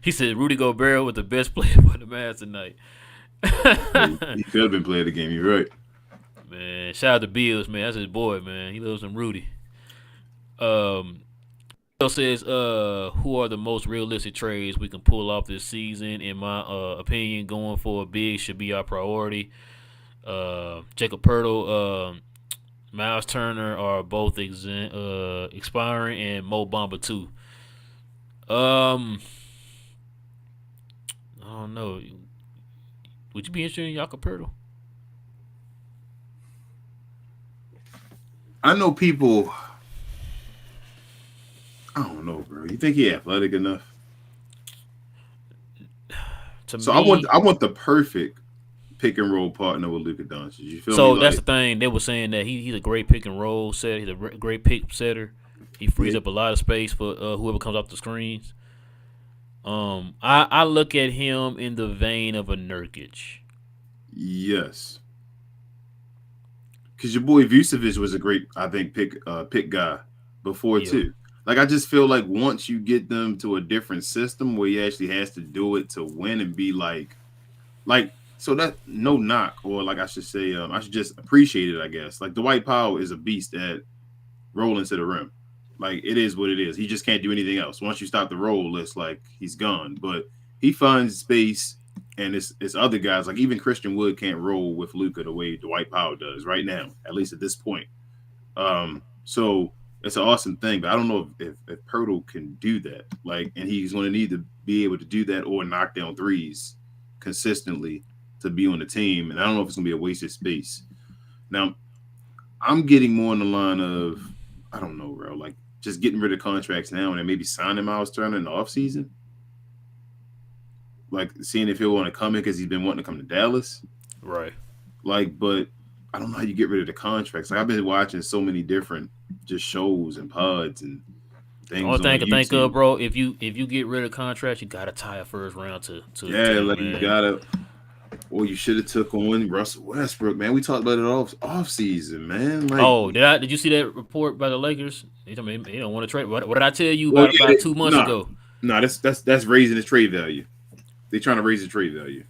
He said Rudy Gobert was the best player for the Mavs tonight. He could have been player of the game. You're right. Man, shout out to Bills, man. That's his boy, man. He loves him, Rudy. Bill says, who are the most realistic trades we can pull off this season? In my opinion, going for a big should be our priority. Jacob Pertl, Miles Turner are both expiring, and Mo Bamba too. I don't know. Would you be interested in Jakob Pertl? I know people. I don't know, bro. You think he athletic enough? I want the perfect pick and roll partner with Luka Doncic. You feel me? So that's the thing. They were saying that he's a great pick and roll setter. He's a great pick setter. He frees up a lot of space for whoever comes off the screens. I look at him in the vein of a Nurkic. Yes. Because your boy Vucevic was a great, I think, pick guy before too. Like, I just feel like once you get them to a different system where he actually has to do it to win and be like, so that no knock, or like I should say, I should just appreciate it, I guess. Like, Dwight Powell is a beast at rolling to the rim. Like, it is what it is. He just can't do anything else. Once you stop the roll, it's like he's gone. But he finds space, and it's other guys. Like, even Christian Wood can't roll with Luka the way Dwight Powell does right now, at least at this point. So it's an awesome thing, but I don't know if Pertl can do that. Like, and he's going to need to be able to do that or knock down threes consistently to be on the team. And I don't know if it's going to be a wasted space. Now, I'm getting more in the line of, I don't know, bro, like just getting rid of contracts now and then maybe signing Miles Turner in the offseason. Like, seeing if he'll want to come in because he's been wanting to come to Dallas. Right. Like, but I don't know how you get rid of the contracts. Like, I've been watching so many different just shows and pods and things. Only thing I can think of, bro, if you get rid of contracts, you gotta tie a first round to the team, like, man. You gotta. Or you should have took on Russell Westbrook, man. We talked about it off season, man. Like, did you see that report by the Lakers? They don't want to trade. What did I tell you about 2 months ago? No, that's raising his trade value. They're trying to raise his trade value.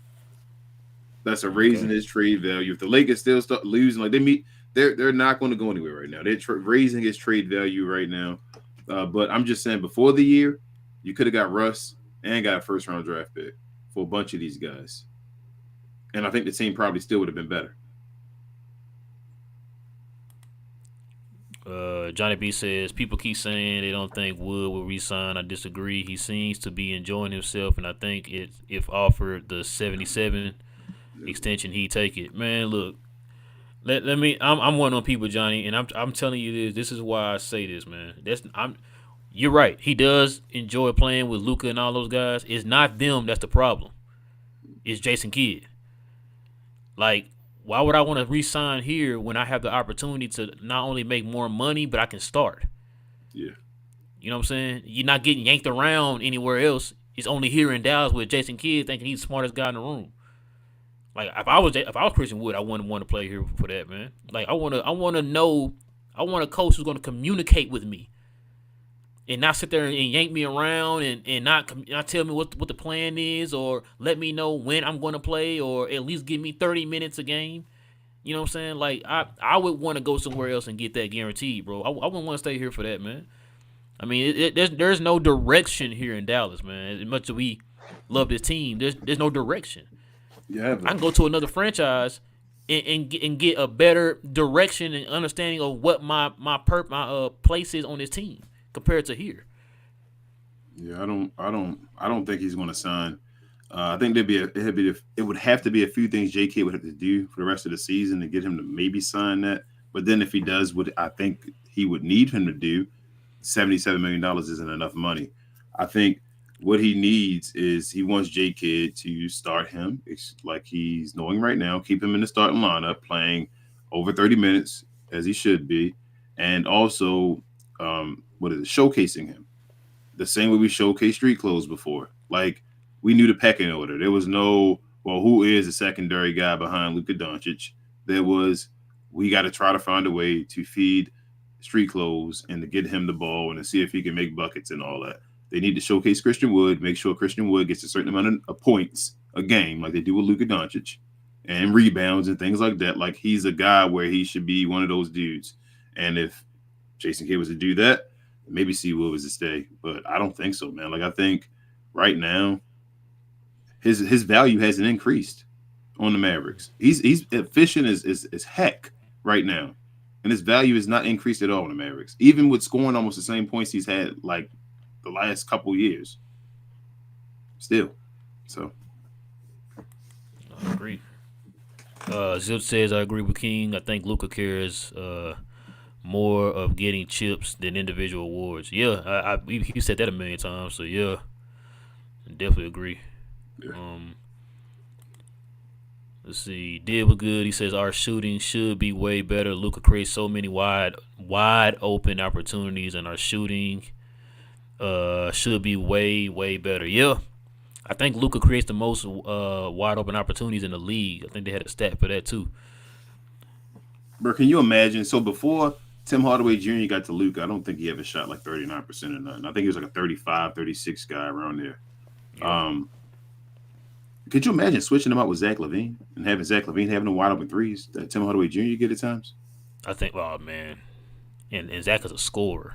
That's raising his trade value. If the Lakers still start losing, like they're not going to go anywhere right now. They're raising his trade value right now. But I'm just saying, before the year, you could have got Russ and got a first round draft pick for a bunch of these guys. And I think the team probably still would have been better. Johnny B says, people keep saying they don't think Wood will resign. I disagree. He seems to be enjoying himself, and I think if offered the 77 extension, he'd take it. Man, look, let me. I'm one of those people, Johnny, and I'm telling you this. This is why I say this, man. You're right. He does enjoy playing with Luka and all those guys. It's not them that's the problem. It's Jason Kidd. Like, why would I want to re-sign here when I have the opportunity to not only make more money, but I can start? Yeah. You know what I'm saying? You're not getting yanked around anywhere else. It's only here in Dallas with Jason Kidd thinking he's the smartest guy in the room. Like, if I was Christian Wood, I wouldn't want to play here for that, man. Like, I want a coach who's going to communicate with me and not sit there and yank me around and not tell me what the plan is, or let me know when I'm going to play, or at least give me 30 minutes a game. You know what I'm saying? Like, I would want to go somewhere else and get that guaranteed, bro. I wouldn't want to stay here for that, man. I mean, there's no direction here in Dallas, man. As much as we love this team, there's no direction. Yeah, I can go to another franchise and get a better direction and understanding of what my place is on this team compared to here. Yeah, I don't think he's going to sign. I think it would have to be a few things JK would have to do for the rest of the season to get him to maybe sign that. But then if he does what I think he would need him to do, $77 million isn't enough money. I think what he needs is he wants JK to start him. It's like he's knowing right now, keep him in the starting lineup, playing over 30 minutes as he should be, and also showcasing him the same way we showcased street clothes before. Like, we knew the pecking order. There was no, well, who is the secondary guy behind Luka Doncic? There was, we got to try to find a way to feed street clothes and to get him the ball and to see if he can make buckets and all that. They need to showcase Christian Wood, make sure Christian Wood gets a certain amount of points a game, like they do with Luka Doncic, and rebounds and things like that. Like, he's a guy where he should be one of those dudes. And if Jason Kidd was to do that, maybe C. Wood was to stay, but I don't think so, man. Like, I think right now his value hasn't increased on the Mavericks. He's efficient as heck right now, and his value is not increased at all on the Mavericks, even with scoring almost the same points he's had like the last couple years. Still, so I agree. Zip says I agree with King. I think Luka cares more of getting chips than individual awards. Yeah, he said that a million times. So yeah, I definitely agree. Yeah. Let's see. Did was good. He says our shooting should be way better. Luka creates so many wide open opportunities, and our shooting should be way better. Yeah, I think Luka creates the most wide open opportunities in the league. I think they had a stat for that too. Bro, can you imagine? So before Tim Hardaway Jr. got to Luka, I don't think he ever shot like 39% or nothing. I think he was like a 35, 36 guy around there. Yeah. Could you imagine switching him out with Zach LaVine and having Zach LaVine having the wide open threes that Tim Hardaway Jr. get at times? I think, oh man, and Zach is a scorer.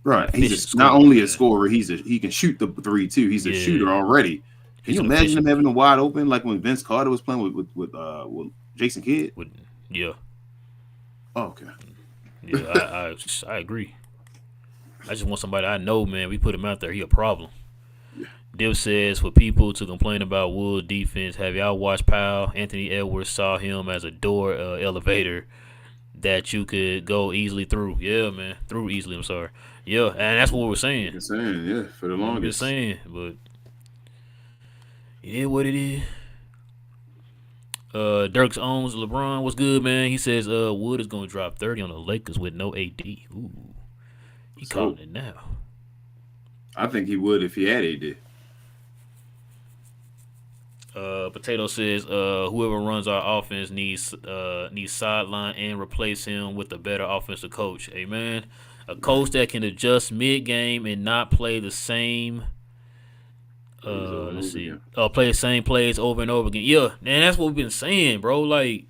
Right, not only a scorer, he can shoot the three too. He's a shooter already. Can you imagine him having them wide open like when Vince Carter was playing with Jason Kidd? Yeah. Oh, okay. Yeah, I agree. I just want somebody I know, man. We put him out there, he a problem. Yeah. Div says for people to complain about Wood defense, have y'all watched Powell? Anthony Edwards saw him as a door elevator that you could go easily through. Yeah, man, through easily. I'm sorry. Yeah, and that's what we're saying. You're saying, yeah, for the longest. We're saying, but it is what it is. Dirks owns LeBron. What's good, man? He says Wood is going to drop 30 on the Lakers with no AD. Ooh, he calling it now. I think he would if he had AD. Potato says whoever runs our offense needs sideline and replace him with a better offensive coach. Amen. A coach that can adjust mid-game and not play the same play the same plays over and over again. Yeah, man, that's what we've been saying, bro. Like,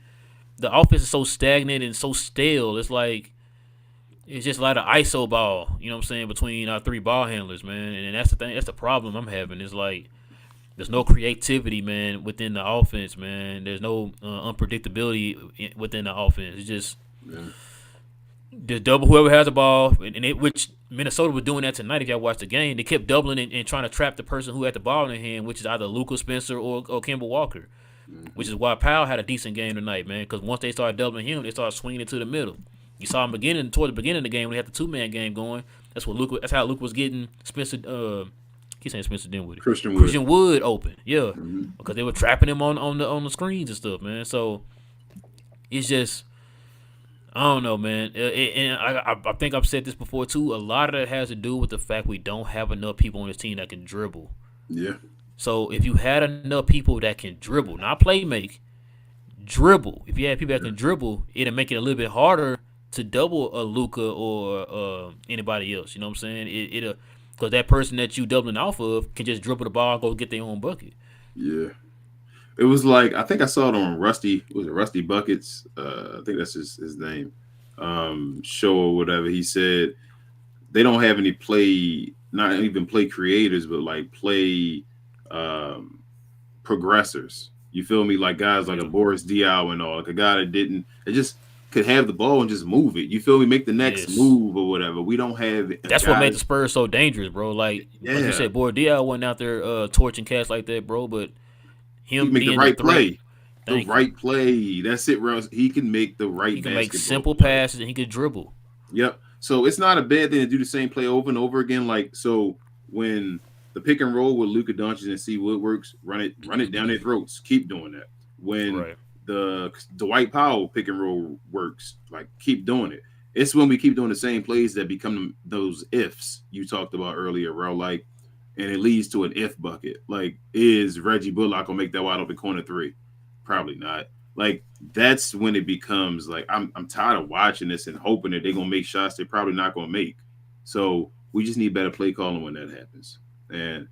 the offense is so stagnant and so stale. It's like it's just like an ISO ball, you know what I'm saying, between our three ball handlers, man. And that's the thing. That's the problem I'm having. It's like there's no creativity, man, within the offense, man. There's no unpredictability within the offense. It's just the double whoever has the ball, which Minnesota was doing that tonight. If y'all watched the game, they kept doubling and trying to trap the person who had the ball in their hand, which is either Luka Spencer or Kemba Walker, which is why Powell had a decent game tonight, man, because once they started doubling him, they started swinging it to the middle. You saw him toward the beginning of the game when they had the two-man game going. That's how Luka was getting Spencer. He's saying Spencer Dinwiddie. Christian Wood open, yeah, because they were trapping him on the screens and stuff, man. So it's just, I don't know, man. And I think I've said this before too. A lot of that has to do with the fact we don't have enough people on this team that can dribble. Yeah. So if you had enough people that can dribble, not play make, dribble. If you had people that can dribble, it'll make it a little bit harder to double a Luka or anybody else. You know what I'm saying? It'll, because that person that you doubling off of can just dribble the ball and go get their own bucket. Yeah. It was like, I think I saw it on Rusty Buckets? I think that's his name. Show or whatever. He said they don't have any not even play creators, but like play progressors. You feel me? Like guys like a Boris Diaw and all, like a guy that just could have the ball and just move it. You feel me? Make the next move or whatever. We don't have. That's what made the Spurs so dangerous, bro. Like you said, Boris Diaw wasn't out there torching cats like that, bro. But him make being the right play. The right play. That's it, Russ. He can make the right. He can make simple passes and he can dribble. Yep. So it's not a bad thing to do the same play over and over again. Like so, when the pick and roll with Luka Doncic and C Wood works, run it down their throats. Keep doing that. When the Dwight Powell pick and roll works, like keep doing it. It's when we keep doing the same plays that become those ifs you talked about earlier, bro. Like, and it leads to an if bucket. Like, is Reggie Bullock gonna make that wide open corner three? Probably not. Like, that's when it becomes like I'm tired of watching this and hoping that they're gonna make shots they're probably not gonna make. So we just need better play calling when that happens. And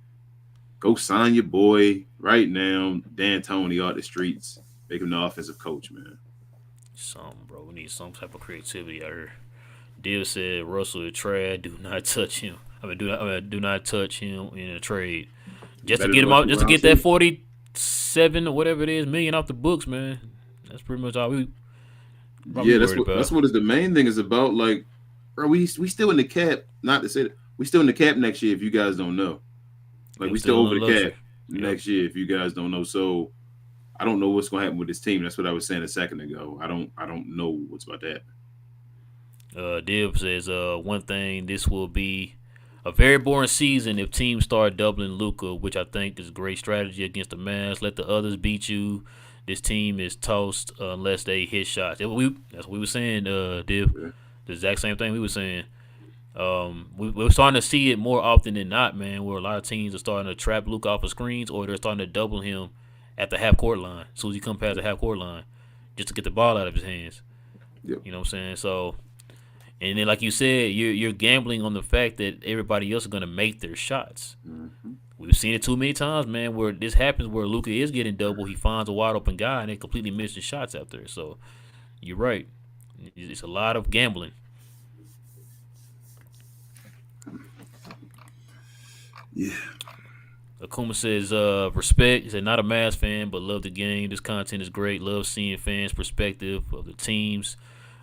go sign your boy right now, Dan Tony, out the streets. Make him the offensive coach, man. Bro. We need some type of creativity out here. Dill said Russell is trash. Do not touch him. Do not touch him in a trade. Just to get him out, just to get that 47 or whatever it is million off the books, man. That's pretty much all we. That's what the main thing is about. Like, bro, we still in the cap. Not to say that we still in the cap next year. If you guys don't know, like we still over the cap next year. If you guys don't know, so I don't know what's gonna happen with this team. That's what I was saying a second ago. I don't know what's about that. Dib says one thing. This will be a very boring season if teams start doubling Luka, which I think is a great strategy against the Mavs. Let the others beat you. This team is toast unless they hit shots. That's what we were saying, Dib. Yeah. The exact same thing we were saying. We're starting to see it more often than not, man, where a lot of teams are starting to trap Luka off of screens or they're starting to double him at the half-court line as soon as he comes past the half-court line just to get the ball out of his hands. Yep. You know what I'm saying? So, and then like you said, you're gambling on the fact that everybody else is going to make their shots. Mm-hmm. We've seen it too many times, man, where this happens where Luka is getting double. He finds a wide-open guy, and they completely miss the shots out there. So, you're right. It's a lot of gambling. Yeah. Akuma says, respect. He said, not a Mavs fan, but love the game. This content is great. Love seeing fans' perspective of the teams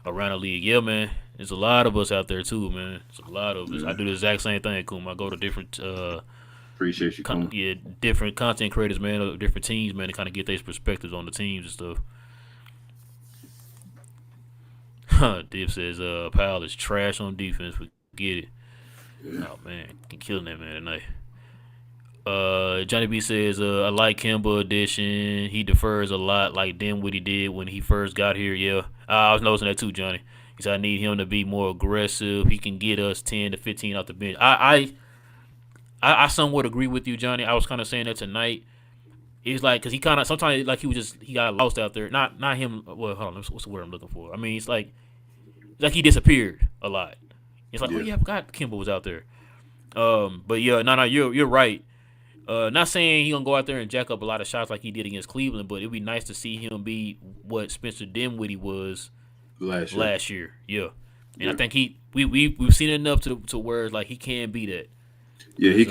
around the league. Yeah, man. There's a lot of us out there, too, man. There's a lot of us. I do the exact same thing, Akuma. I go to different appreciate you, different content creators, man, of different teams, man, to kind of get their perspectives on the teams and stuff. Dib says, Powell is trash on defense. Forget it. Yeah. Oh, man. Killing that man tonight. Johnny B says, I like Kemba addition. He defers a lot like Dinwiddie did when he first got here. Yeah, I was noticing that too, Johnny. He said, I need him to be more aggressive. He can get us 10 to 15 off the bench. I somewhat agree with you, Johnny. I was kind of saying that tonight. It's like, because he kind of, sometimes like he got lost out there. Not him, well, hold on, what's the word I'm looking for? I mean, it's like he disappeared a lot. It's like, oh yeah, I forgot Kemba was out there. But yeah, no, you're right. Not saying he's going to go out there and jack up a lot of shots like he did against Cleveland, but it'd be nice to see him be what Spencer Dinwiddie was last year. Yeah. And I think we've seen enough to where like he can be that. Yeah, he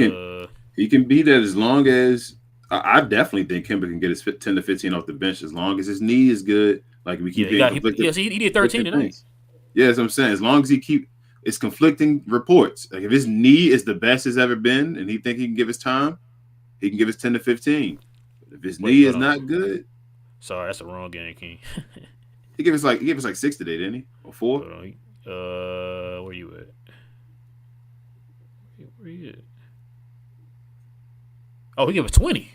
can be that as long as I definitely think Kemba can get his 10 to 15 off the bench as long as his knee is good. Like we keep he did 13 tonight. Yeah, that's what I'm saying. As long as it's conflicting reports. Like if his knee is the best it's ever been and he think he can give his time, he can give us 10 to 15. But if his knee is not good. Sorry, that's the wrong game, King. he gave us like 6 today, didn't he? Or 4? Where you at? Where you at? Oh, he gave us 20.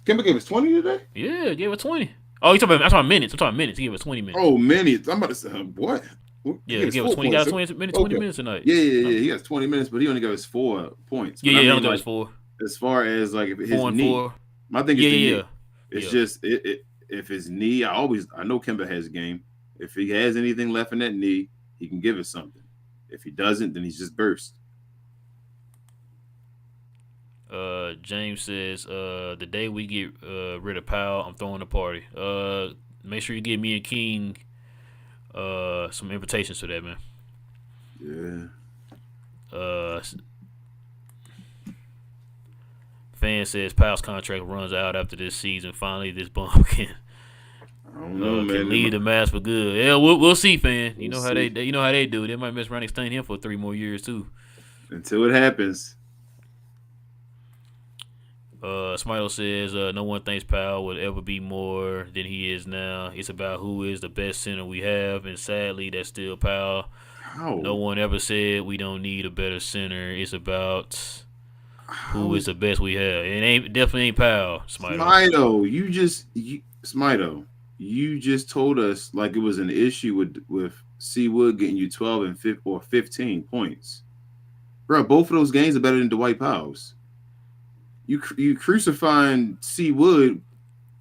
Kemba gave us 20 today? Yeah, he gave us 20. Oh, I'm talking minutes. He gave us 20 minutes. Oh, minutes. I'm about to say, what? Yeah, he gave us 20. He got 20 minutes tonight. Yeah. He has 20 minutes, but he only gave us 4 points. But he only gave us 4. As far as like if his 4 and knee, 4. my thing is the knee. It's just if his knee, I know Kemba has game. If he has anything left in that knee, he can give us something. If he doesn't, then he's just burst. James says, the day we get rid of Powell, I'm throwing a party. Make sure you give me and King some invitations to that, man. Yeah. Fan says Powell's contract runs out after this season. Finally, this bum can I don't know, man. can leave the Mavs for good. Yeah, we'll see, fan. You know how see. they do. They might mess around and extend him for 3 more years too. Until it happens. Smilo says no one thinks Powell would ever be more than he is now. It's about who is the best center we have, and sadly, that's still Powell. How? No one ever said we don't need a better center. It's about who is the best we have. It definitely ain't Powell. Smito, Smito, you just told us like it was an issue with C Wood getting you 12 and 15 points, bro. Both of those games are better than Dwight Powell's. You crucifying C Wood,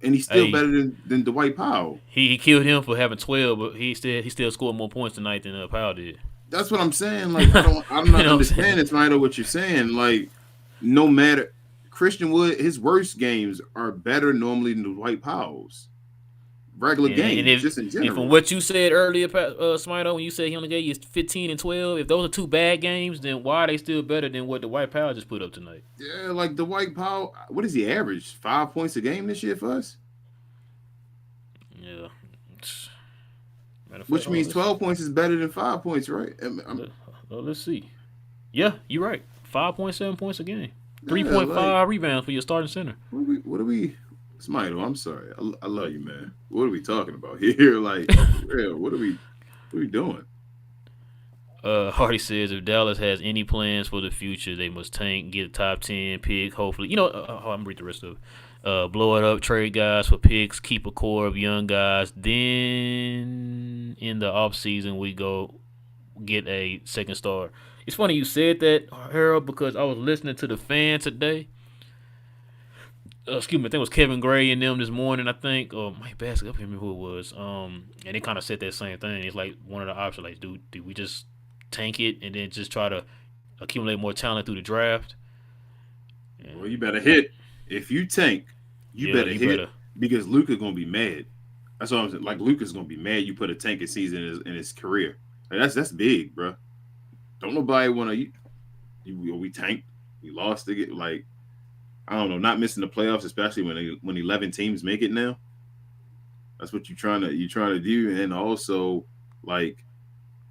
and he's still better than Dwight Powell. He killed him for having 12, but he still scored more points tonight than Powell did. That's what I'm saying. Like I'm not understanding, Smito, what you're saying. Like no matter Christian Wood, his worst games are better normally than Dwight Powell's. Regular games, just in general. And from what you said earlier, Smito, when you said he only gave you 15 and 12, if those are 2 bad games, then why are they still better than what Dwight Powell just put up tonight? Yeah, like Dwight Powell, what does he average? 5 points a game this year for us? Yeah. Which means 12 points is better than 5 points, right? Let's see. Yeah, you're right. 5.7 points a game. 3.5 rebounds for your starting center. What are we Smito, I'm sorry. I love you, man. What are we talking about here? Like, real, what are we doing? Hardy says if Dallas has any plans for the future, they must tank, get a top 10 pick, hopefully. I'm going to read the rest of it. Blow it up, trade guys for picks, keep a core of young guys. Then in the offseason, we go get a second star. It's funny you said that, Harold, because I was listening to the fan today. Excuse me, I think it was Kevin Gray and them this morning, I think, or Mike Bassett, I don't remember who it was. And they kind of said that same thing. It's like one of the options, like, do we just tank it and then just try to accumulate more talent through the draft? Well, you better hit. If you tank, you better hit because Luka's going to be mad. That's what I'm saying. Like, Luka's going to be mad you put a tanking season in his career. Like, that's big, bro. Don't nobody want to – we tanked. We lost to get, like – I don't know, not missing the playoffs, especially when 11 teams make it now. That's what you're trying to do. And also, like,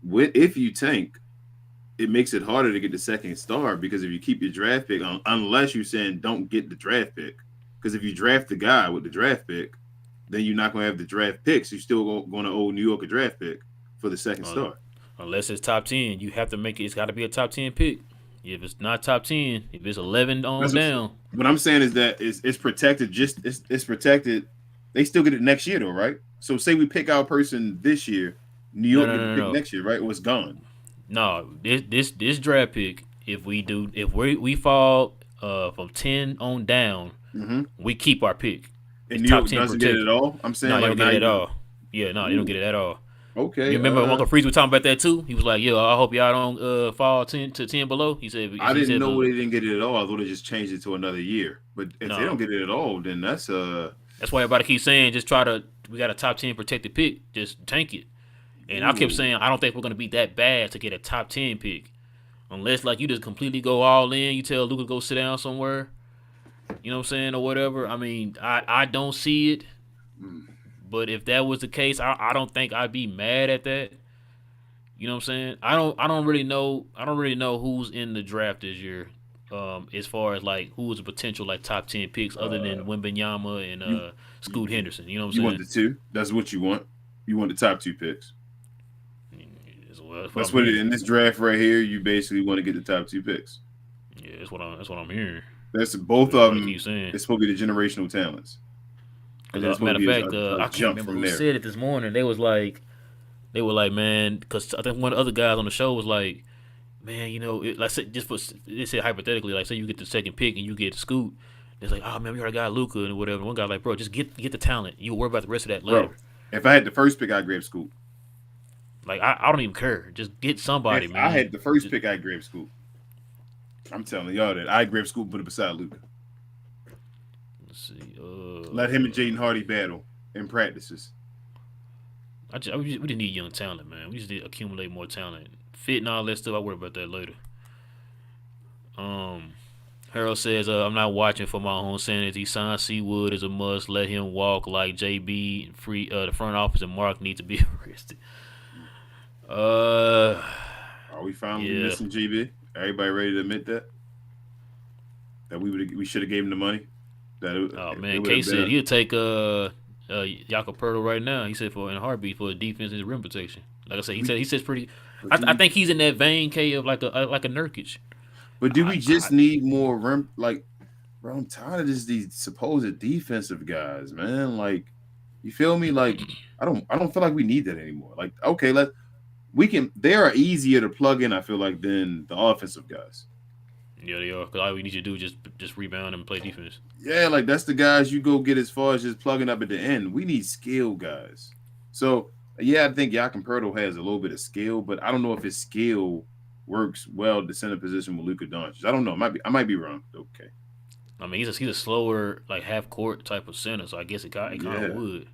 if you tank, it makes it harder to get the second star because if you keep your draft pick, unless you're saying don't get the draft pick. Because if you draft the guy with the draft pick, then you're not going to have the draft picks. You're still going to owe New York a draft pick for the second star. Unless it's top 10, you have to make it. It's got to be a top 10 pick. If it's not top 10, if it's 11 on down. What I'm saying is that it's protected. It's protected. They still get it next year, though, right? So say we pick our person this year, New York get pick next year, right? Or it's gone. No, this draft pick. If we fall from 10 on down, we keep our pick. And New York doesn't get it at all. I'm saying no, they don't get it at all. Yeah, no, they don't get it at all. Okay. You remember Uncle Freeze was talking about that too? He was like, "Yo, I hope y'all don't fall 10 to 10 below." He said, "I didn't know they didn't get it at all. I thought they just changed it to another year. But if they don't get it at all, then that's why everybody keeps saying just we got a top 10 protected pick, just tank it." And I kept saying I don't think we're gonna be that bad to get a top 10 pick, unless like you just completely go all in. You tell Luka to go sit down somewhere, you know what I'm saying, or whatever. I mean, I don't see it. But if that was the case, I don't think I'd be mad at that. You know what I'm saying? I don't really know who's in the draft this year, as far as like who's a potential like top 10 picks other than Wembanyama and Scoot Henderson. You know what I'm saying? You want the 2? That's what you want. You want the top 2 picks. That's what in this draft right here. You basically want to get the top 2 picks. Yeah, that's what I'm hearing. That's both of them. It's supposed to be the generational talents. As a matter of fact, I can't remember who said it this morning. They were like, man, because I think one of the other guys on the show was like, man, you know, like they said hypothetically, like say you get the second pick and you get Scoot, it's like, oh man, we already got Luka and whatever. One guy like, bro, just get the talent. You worry about the rest of that later. Bro, if I had the first pick, I'd grab Scoot. Like I don't even care. Just get somebody, if man. I had the first pick, I'd grab Scoot. I'm telling y'all that I'd grab Scoot and put it beside Luka. See, let him and Jaden Hardy battle in practices. We just need young talent, man. We just need to accumulate more talent, fit and all that stuff. I'll worry about that later. Harold says, I'm not watching for my own sanity. Sign Seawood is a must. Let him walk like JB. Free the front office and Mark need to be arrested. Are we finally Yeah. missing GB? Everybody ready to admit that? That we should have gave him the money? K said he'll take Jakob Pertl right now. He said in a heartbeat for defense and rim protection. Like I said, he says pretty. I think he's in that vein, K, of like a Nurkic. But do we just need more rim? Like, bro, I'm tired of these supposed defensive guys, man. Like, you feel me? Like, I don't feel like we need that anymore. Like, okay, they are easier to plug in, I feel like, than the offensive guys. Yeah, they are. Because all we need you to do is just rebound and play defense. Yeah, like that's the guys you go get as far as just plugging up at the end. We need skill guys. So yeah, I think Jakob Pertl has a little bit of skill, but I don't know if his skill works well at the center position with Luka Doncic. I don't know. I might be wrong. Okay. I mean, he's a slower, like half court type of center, so I guess it kind of would.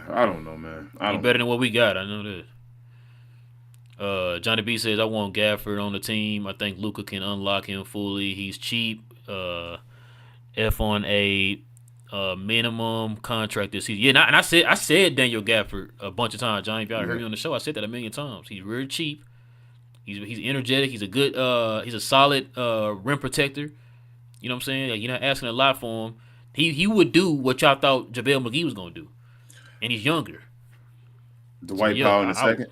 I don't know, man. He's better than what we got. I know that. Johnny B says, I want Gafford on the team. I think Luka can unlock him fully. He's cheap. F on a minimum contract this season. Yeah, and I said Daniel Gafford a bunch of times, Johnny. If y'all heard me on the show, I said that a million times. He's very cheap. He's energetic. He's a good. He's a solid rim protector. You know what I'm saying? Like, you're not asking a lot for him. He would do what y'all thought JaVale McGee was gonna do, and he's younger. Dwight Powell in a second.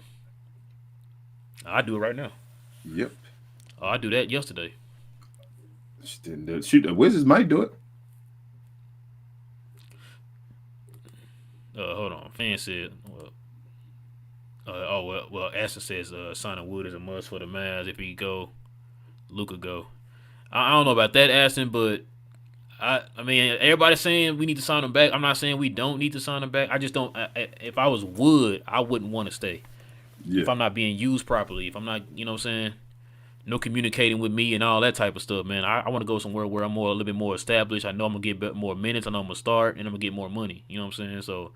I do it right now. Yep. I do that yesterday. She didn't do it. Shoot, the Wizards might do it. Hold on. Fan said, Aston says signing Wood is a must for the Mavs. If he go, Luka go. I don't know about that, Aston, but I mean, everybody's saying we need to sign him back. I'm not saying we don't need to sign him back. I just don't. If I was Wood, I wouldn't want to stay. Yeah. If I'm not being used properly, if I'm not, you know what I'm saying, no communicating with me and all that type of stuff, man. I want to go somewhere where I'm a little bit more established. I know I'm going to get more minutes. I know I'm going to start, and I'm going to get more money. You know what I'm saying? So,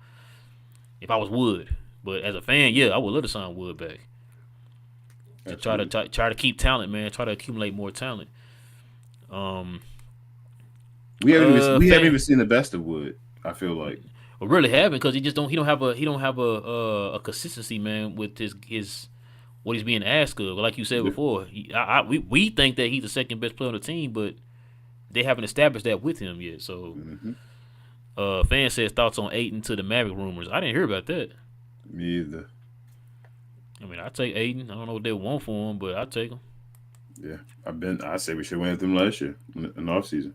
if I was Wood. But as a fan, yeah, I would love to sign Wood back. To try to keep talent, man. Try to accumulate more talent. We haven't even seen the best of Wood, I feel like. We really haven't, because he don't have a consistency, man, with his what he's being asked of. Like you said before, we think that he's the second best player on the team, but they haven't established that with him yet. So, fan says thoughts on Ayton to the Maverick rumors. I didn't hear about that. Me either. I mean, I take Ayton. I don't know what they want for him, but I take him. Yeah, I say we should win with them last year in the offseason.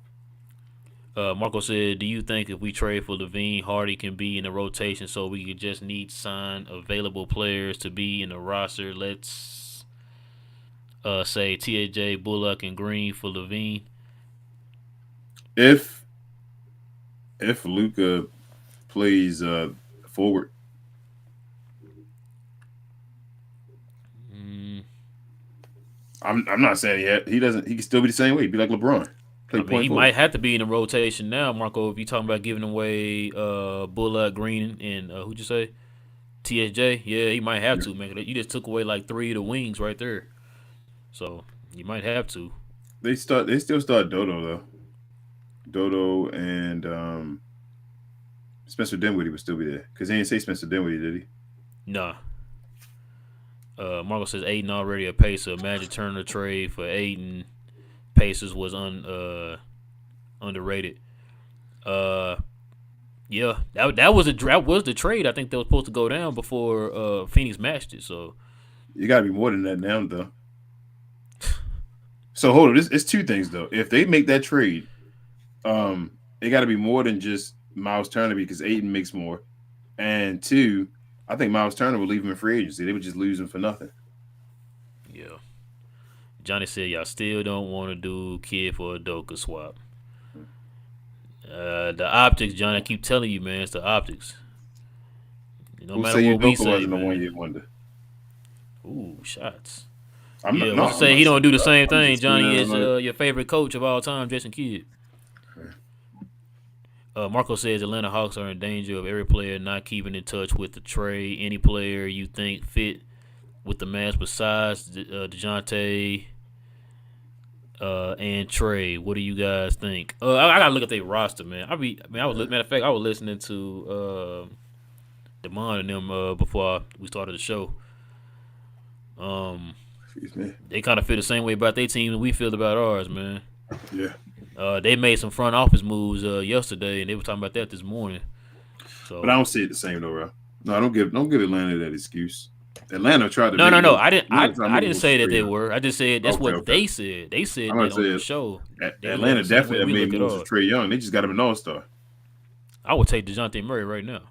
Marco said, do you think if we trade for Levine, Hardy can be in the rotation, so we could just need to sign available players to be in the roster? Let's say TJ, Bullock, and Green for Levine. If Luka plays forward. I'm not saying he doesn't. He can still be the same way. He'd be like LeBron. He might have to be in the rotation now, Marco. If you're talking about giving away Bullock, Green, and who'd you say? TSJ? Yeah, he might have to, man. You just took away like 3 of the wings right there. So you might have to. They still start Dodo though. Dodo and Spencer Dinwiddie would still be there, because they didn't say Spencer Dinwiddie, did he? Nah. Marco says Ayton already a Pacer. Imagine Turner trade for Ayton. Pacers was underrated. Yeah, that was the trade. I think that was supposed to go down before Phoenix matched it. So you got to be more than that now, though. So hold on, it's 2 things though. If they make that trade, it got to be more than just Miles Turner, because Ayton makes more, and 2, I think Miles Turner would leave him in free agency. They would just lose him for nothing. Yeah. Johnny said y'all still don't want to do kid for a Doka swap. The optics, Johnny. I keep telling you, man, it's the optics. No matter what we say, wasn't a 1-year wonder. Ooh, shots. I'm say he don't do the same thing. Johnny is your favorite coach of all time, Jason Kidd. Marco says Atlanta Hawks are in danger of every player not keeping in touch with the trade. Any player you think fit with the Mavs besides DeJounte and Trey. What do you guys think? I gotta look at their roster, man. Matter of fact, I was listening to Demond and them before we started the show. Excuse me. They kind of feel the same way about their team that we feel about ours, man. Yeah. They made some front office moves yesterday, and they were talking about that this morning. So, But I don't see it the same though, bro. No, don't give Atlanta that excuse. Atlanta tried to. No. I didn't say that they were. I just said that's what they said. They said that on the show. Atlanta definitely made moves with Trae Young. They just got him an all-star. I would take DeJounte Murray right now.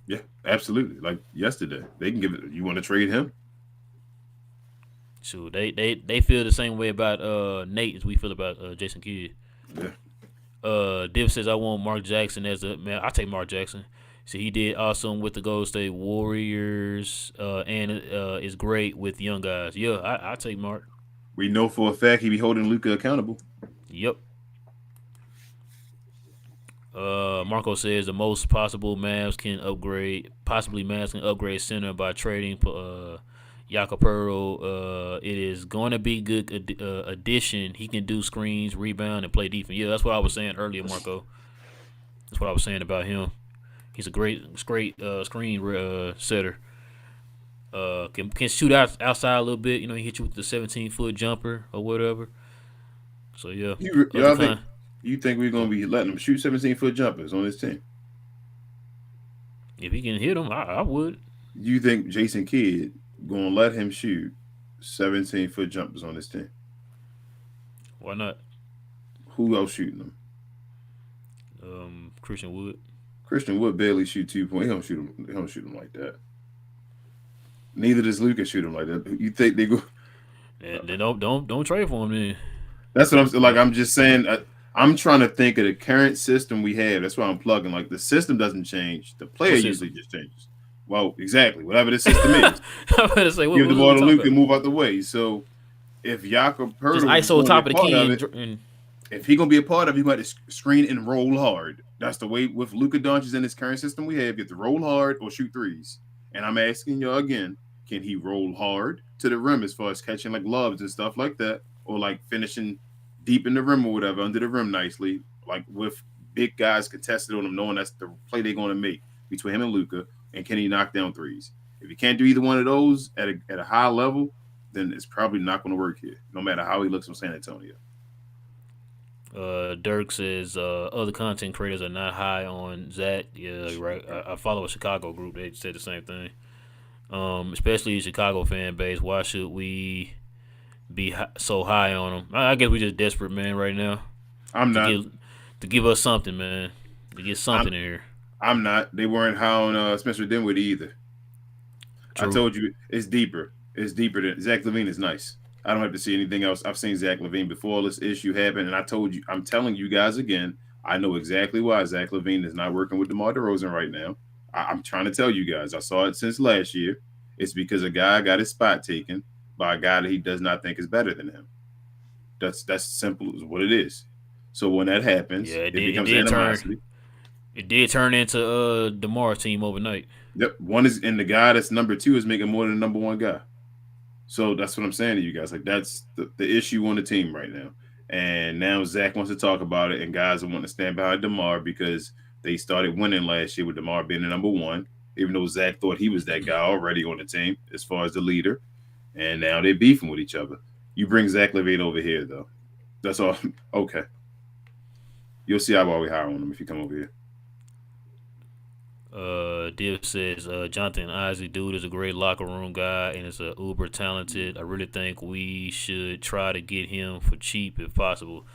Yeah, absolutely. Like yesterday, they can give it. You want to trade him? So they feel the same way about Nate as we feel about Jason Kidd. Yeah. Div says I want Mark Jackson as a man. I take Mark Jackson. So he did awesome with the Golden State Warriors, and is great with young guys. Yeah, I take Mark. We know for a fact he be holding Luka accountable. Yep. Marco says the most possible Mavs can upgrade center by trading Jakob Pearl. It is going to be good addition. He can do screens, rebound, and play defense. Yeah, that's what I was saying earlier, Marco. That's what I was saying about him. He's a great screen setter. Can shoot outside a little bit. You know, he hit you with the 17-foot jumper or whatever. So yeah. You think we're gonna be letting him shoot 17-foot jumpers on this team? If he can hit them, I would. You think Jason Kidd gonna let him shoot 17-foot jumpers on this team? Why not? Who else shooting them? Christian Wood. Christian Wood barely shoot 2 points. He don't shoot them like that. Neither does Luka shoot them like that. You think they go? Then don't trade for him then. That's what I'm like. I'm just saying. I'm trying to think of the current system we have. That's why I'm plugging. Like the system doesn't change. The player usually just changes. Well, exactly. Whatever the system is. I'm going to say, give the ball to Luka and move out the way. So if Jakob Poeltl just ISO top of the key, if he's gonna be a part of it, you got to screen and roll hard. That's the way with Luka Doncic in this current system we have. You have to roll hard or shoot threes. And I'm asking y'all again, can he roll hard to the rim as far as catching like lobs and stuff like that, or like finishing deep in the rim or whatever, under the rim nicely, like with big guys contested on him, knowing that's the play they're going to make between him and Luka, and can he knock down threes? If he can't do either one of those at a high level, then it's probably not going to work here, no matter how he looks from San Antonio. Dirk says other content creators are not high on Zach. Yeah, right. I follow a Chicago group. They said the same thing. Especially Chicago fan base. Why should we be so high on him? I guess we just desperate, man, right now. I'm not. To give us something, man. To get something in here. I'm not. They weren't high on Spencer Dinwiddie either. True. I told you it's deeper. It's deeper than Zach LaVine is nice. I don't have to see anything else. I've seen Zach LaVine before this issue happened, and I'm telling you guys again, I know exactly why Zach LaVine is not working with DeMar DeRozan right now. I'm trying to tell you guys. I saw it since last year. It's because a guy got his spot taken by a guy that he does not think is better than him. That's simple as what it is. So when that happens, it becomes animosity. It did turn into DeMar's team overnight. Yep. One is, and the guy that's number 2 is making more than the number 1 guy. So that's what I'm saying to you guys. Like that's the issue on the team right now. And now Zach wants to talk about it, and guys are wanting to stand behind DeMar because they started winning last year with DeMar being the number 1, even though Zach thought he was that guy already on the team as far as the leader. And now they're beefing with each other. You bring Zach LaVine over here, though. That's all. Okay. You'll see how well we hire on him if you come over here. Div says Jonathan Isaac, dude, is a great locker room guy and is a uber talented. I really think we should try to get him for cheap if possible.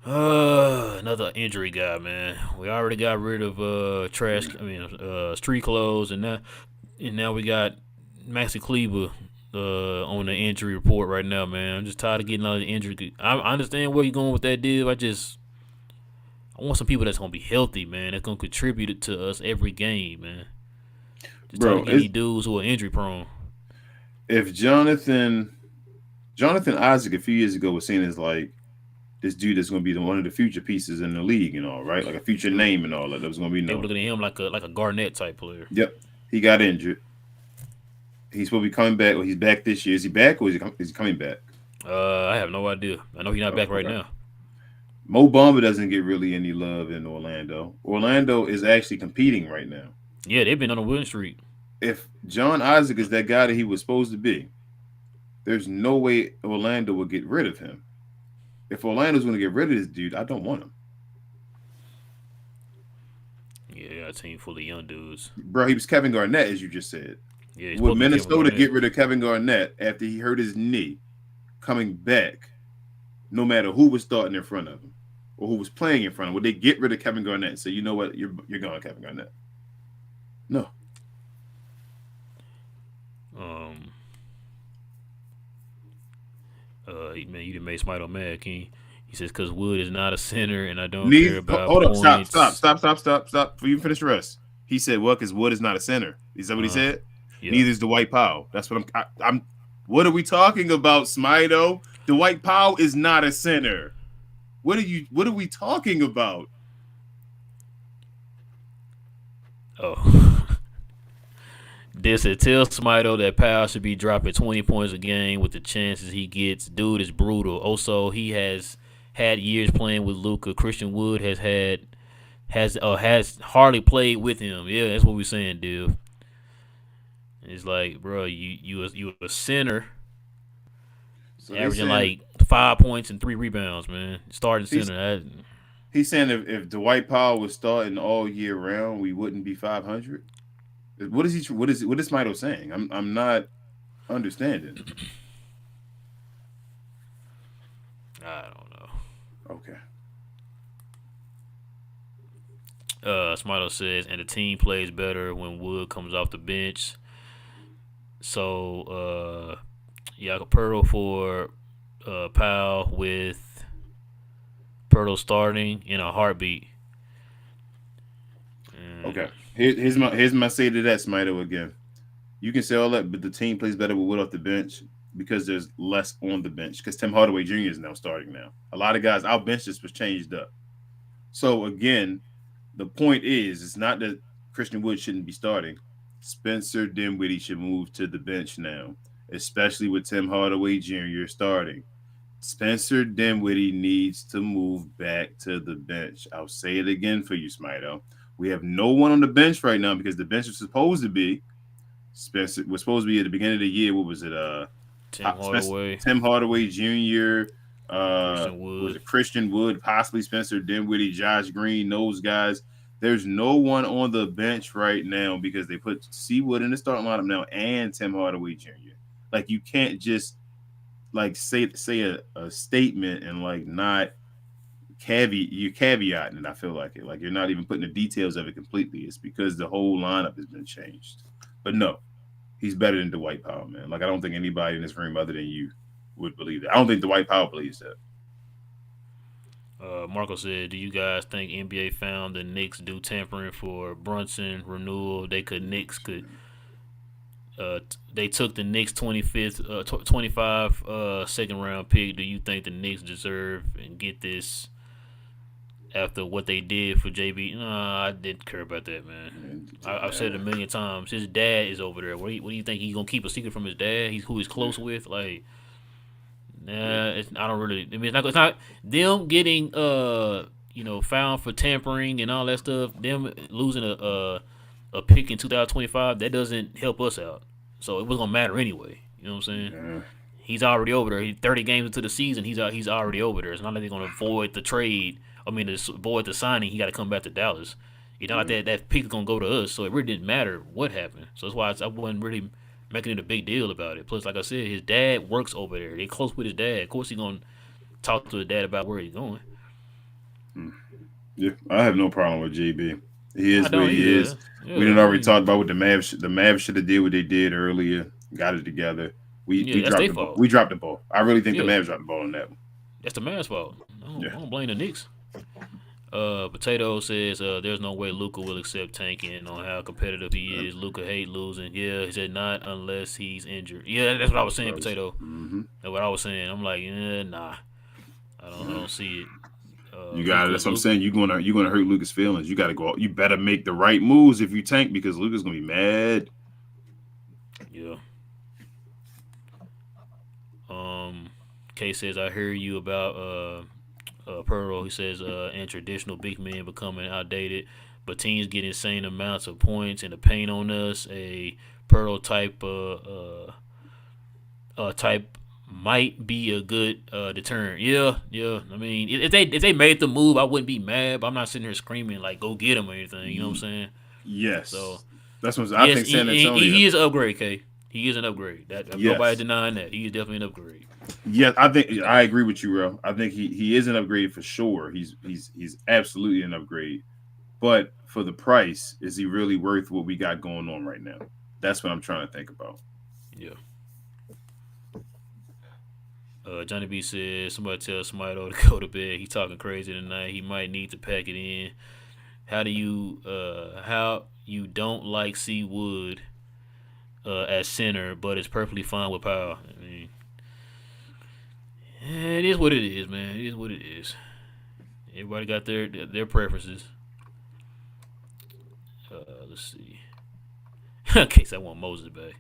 Another injury guy, man. We already got rid of street clothes, and now we got Maxi Kleber on the injury report right now, man. I'm just tired of getting all the injury. I understand where you're going with that, Div. I want some people that's gonna be healthy, man. That's gonna contribute to us every game, man. Just trying to get any dudes who are injury prone. If Jonathan Isaac a few years ago was seen as like this dude that's gonna be one of the future pieces in the league and all, right? Like a future name and all that was gonna be known. They were looking at him like a Garnett type player. Yep, he got injured. He's supposed to be coming back. Well, he's back this year. Is he back or is he coming back? I have no idea. I know he's not Oh, back right okay. now. Mo Bamba doesn't get really any love in Orlando. Orlando is actually competing right now. Yeah, they've been on a winning streak. If John Isaac is that guy that he was supposed to be, there's no way Orlando will get rid of him. If Orlando's going to get rid of this dude, I don't want him. Yeah, they got a team full of young dudes. Bro, he was Kevin Garnett, as you just said. Yeah, he's Would supposed to be Kevin Minnesota Garnett. get rid of Kevin Garnett after he hurt his knee coming back, no matter who was starting in front of him or who was playing in front of him? Would they get rid of Kevin Garnett and say, you know what, you're going Kevin Garnett? No. Man, you done made Smito mad, King. He says, because Wood is not a center and I don't care about Hold up, points. stop. Before you finish the rest. He said, well, because Wood is not a center. Is that what he said? Yeah. Neither is Dwight Powell. That's what I'm. What are we talking about, Smito? Dwight Powell is not a center. What are we talking about? Oh. This said, tell Smito that Powell should be dropping 20 points a game with the chances he gets. Dude is brutal. Also, he has had years playing with Luka. Christian Wood has hardly played with him. Yeah, that's what we're saying, dude. It's like, bro, you a center, so averaging like 5 points and 3 rebounds, man. Starting center. He's saying if Dwight Powell was starting all year round, we wouldn't be 500. What is Smito saying? I'm not understanding. I don't know. Okay. Smito says, and the team plays better when Wood comes off the bench. So, Pirtle for Powell with Pirtle starting in a heartbeat. Okay. Here's my say to that, Smito, again. You can say all that, but the team plays better with Wood off the bench because there's less on the bench because Tim Hardaway Jr. is now starting now. A lot of guys, our bench just was changed up. So, again, the point is, it's not that Christian Wood shouldn't be starting. Spencer Dinwiddie should move to the bench now, especially with Tim Hardaway Jr. starting. Spencer Dinwiddie needs to move back to the bench. I'll say it again for you, Smito. We have no one on the bench right now because the bench is supposed to be Spencer. Was supposed to be at the beginning of the year. What was it? Tim Hardaway Jr. Christian Wood. Was it Christian Wood? Possibly Spencer Dinwiddie, Josh Green. Those guys. There's no one on the bench right now because they put Seawood in the starting lineup now and Tim Hardaway Jr. Like you can't just like say a statement and like not you're caveating it. I feel like it. Like you're not even putting the details of it completely. It's because the whole lineup has been changed. But no, he's better than Dwight Powell, man. Like I don't think anybody in this room other than you would believe that. I don't think Dwight Powell believes that. Marco said, do you guys think NBA found the Knicks do tampering for Brunson renewal? They took the Knicks 25 second round pick. Do you think the Knicks deserve and get this after what they did for JB? No, I didn't care about that, man. I've said it a million times. His dad is over there. What do you think he's gonna keep a secret from his dad? Who he's close with? Like, nah, I don't really. I mean, it's not them getting found for tampering and all that stuff. Them losing a pick in 2025 that doesn't help us out. So it wasn't gonna matter anyway. You know what I'm saying? Yeah. He's already over there. 30 games into the season, he's already over there. It's not like they're gonna avoid the trade. I mean, to avoid the signing, he got to come back to Dallas. It's not like that pick is gonna go to us. So it really didn't matter what happened. So that's why I wasn't really making it a big deal about it. Plus, like I said, his dad works over there. They're close with his dad. Of course, he's gonna talk to his dad about where he's going. Yeah, I have no problem with JB. He is where he is. Yeah, we didn't already talk about what the Mavs should have did what they did earlier. Got it together. We dropped the ball. We dropped the ball. I really think the Mavs dropped the ball on that one. That's the Mavs' fault. I don't blame the Knicks. Potato says there's no way Luka will accept tanking on how competitive he is. Luka hate losing. Yeah, he said not unless he's injured. Yeah, that's what I was saying, Potato. Mm-hmm. That's what I was saying. I'm like, nah. I don't see it. You got it. That's what I'm saying. You're gonna hurt Luka's feelings. You got to go out. You better make the right moves if you tank because Luka's gonna be mad. Yeah. K says, I hear you about Pearl. He says, and traditional big men becoming outdated, but teams get insane amounts of points and the paint on us. A Pearl type might be a good deterrent. Yeah. I mean, if they made the move, I wouldn't be mad. But I'm not sitting here screaming like go get him or anything. You know what I'm saying? Yes. So that's what I think. San Antonio. He is an upgrade, K. He is an upgrade. That yes. Nobody denying that. He is definitely an upgrade. Yeah, I think I agree with you, Ro. I think he is an upgrade for sure. He's absolutely an upgrade. But for the price, is he really worth what we got going on right now? That's what I'm trying to think about. Yeah. Johnny B says, somebody tell Smito to go to bed. He talking crazy tonight. He might need to pack it in. How you don't like C Wood at center, but it's perfectly fine with Powell. I mean, it is what it is, man. It is what it is. Everybody got their preferences. Let's see. In case I want Moses back.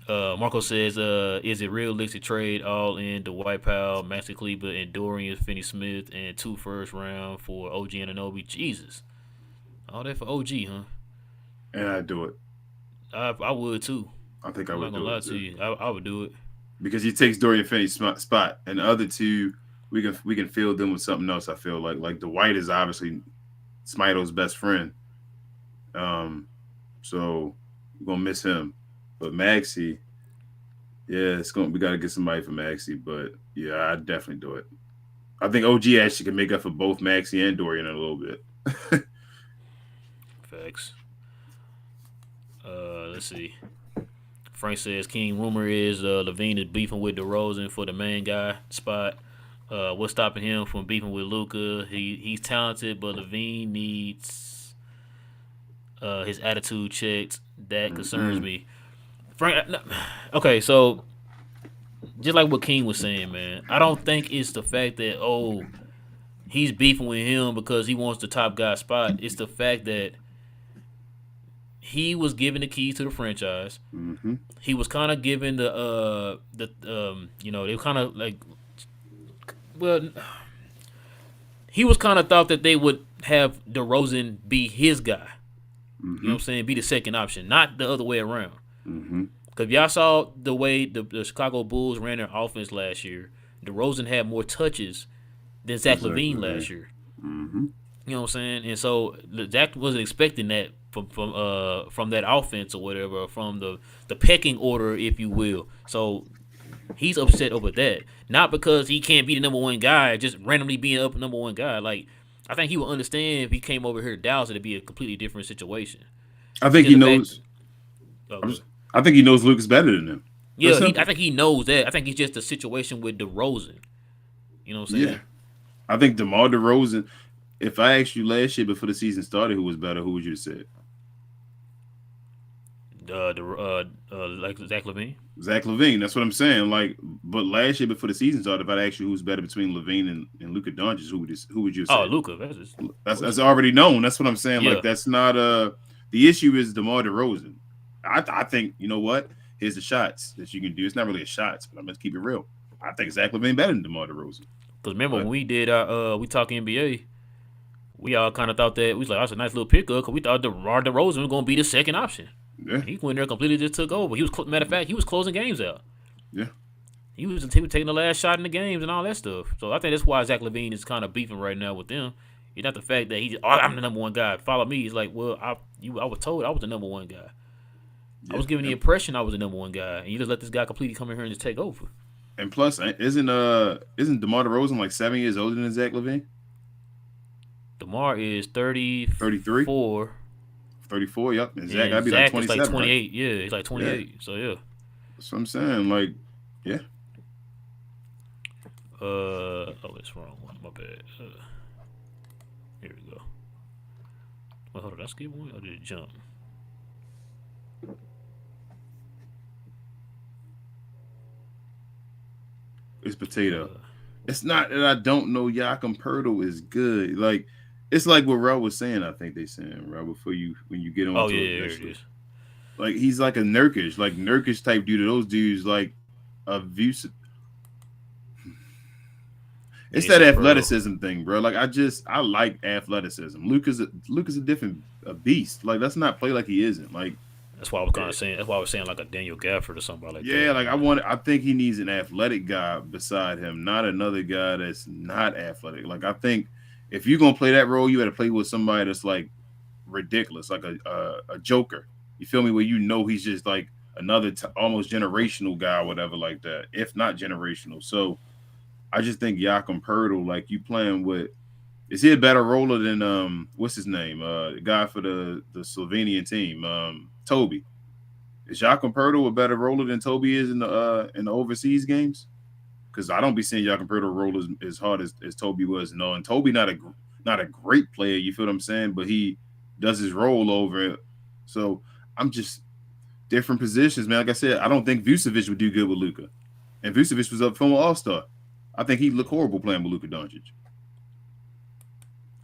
Marco says, is it realistic to trade all in Dwight Powell, Maxi Kleber, and Dorian Finney-Smith, and 2 first round for OG Anunoby? Jesus. All that for OG, huh? And I'd do it. I would, too. I think I would do it. I'm not gonna lie to you. I would do it. Because he takes Dorian Finney's spot. And the other two, we can fill them with something else, I feel like. Like, Dwight is obviously Smito's best friend. So we're going to miss him. But Maxey, yeah, we got to get somebody for Maxey. But, yeah, I'd definitely do it. I think OG actually can make up for both Maxey and Dorian in a little bit. Facts. Let's see. Frank says, King, rumor is Levine is beefing with DeRozan for the main guy spot. What's stopping him from beefing with Luka? He's talented, but Levine needs his attitude checked. That concerns me. Frank, okay, so just like what King was saying, man, I don't think it's the fact that, he's beefing with him because he wants the top guy spot. It's the fact that he was given the keys to the franchise. Mm-hmm. He was kind of given they were kind of like, well, he was kind of thought that they would have DeRozan be his guy. Mm-hmm. You know what I'm saying? Be the second option, not the other way around. Mm-hmm. Because y'all saw the way the Chicago Bulls ran their offense last year. DeRozan had more touches than Zach LaVine last year. Mm-hmm. You know what I'm saying? And so Zach wasn't expecting that from that offense or whatever, from the pecking order, if you will. So he's upset over that. Not because he can't be the number one guy, just randomly being up number one guy. Like, I think he would understand if he came over here to Dallas, it'd be a completely different situation. I think he knows. I think he knows Luka's better than him. Yeah, I think he knows that. I think it's just a situation with DeRozan. You know what I'm saying? Yeah. I think DeMar DeRozan, if I asked you last year before the season started who was better, who would you have said? Like Zach LaVine. Zach LaVine, that's what I'm saying. Like, but last year before the season started, if I asked you who's better between LaVine and Luka Doncic, who would you have said? Oh, Luka. That's already known. That's what I'm saying. Yeah. Like, that's not the issue is DeMar DeRozan. I think, you know what? Here's the shots that you can do. It's not really a shots, but I'm going to keep it real. I think Zach LaVine better than DeMar DeRozan. Because remember when we did our we talk NBA, we all kind of thought that we was like, that's a nice little pickup because we thought DeMar DeRozan was going to be the second option. Yeah. He went there completely just took over. Matter of fact, he was closing games out. Yeah. He was taking the last shot in the games and all that stuff. So I think that's why Zach LaVine is kind of beefing right now with them. It's not the fact that I'm the number one guy. Follow me. He's like, well, I was told I was the number one guy. Yeah. I was given the impression I was the number one guy, and you just let this guy completely come in here and just take over. And plus, isn't DeMar DeRozan like 7 years older than Zach LaVine? DeMar is 34. 34, yep. And Zach gotta be like 27. Is like 28. Right? Yeah, he's like 28. Yeah. So yeah. That's what I'm saying. Like, yeah. It's wrong one. My bad. Here we go. Wait, hold on. Did I skip one or did it jump? It's potato. It's not that I don't know Jakob Poeltl is good. Like, it's like what Rob was saying. I think they saying Rob when you get on. Oh yeah, there it is. Like he's like a Nurkic type dude. Those dudes like abusive. It's that athleticism thing, bro. Like I like athleticism. Luka's a different beast. Like let's not play like he isn't. Like That's why I was kind of saying. That's why I was saying like a Daniel Gafford or somebody like that. yeah, like I think he needs an athletic guy beside him, not another guy that's not athletic. Like I think if you're gonna play that role, you got to play with somebody that's like ridiculous, like a Joker. You feel me? Where you know he's just like another almost generational guy, or whatever, like that. If not generational, so I just think Jakob Poeltl, like you playing with. Is he a better roller than what's his name? The guy for the Slovenian team, Toby. Is Jakob Poeltl a better roller than Toby is in the overseas games? Because I don't be seeing Jakob Poeltl roll as hard as Toby was. No, and Toby not a great player. You feel what I'm saying? But he does his roll over. So I'm just different positions, man. Like I said, I don't think Vucevic would do good with Luka, and Vucevic was up former All-Star. I think he'd look horrible playing with Luka Doncic.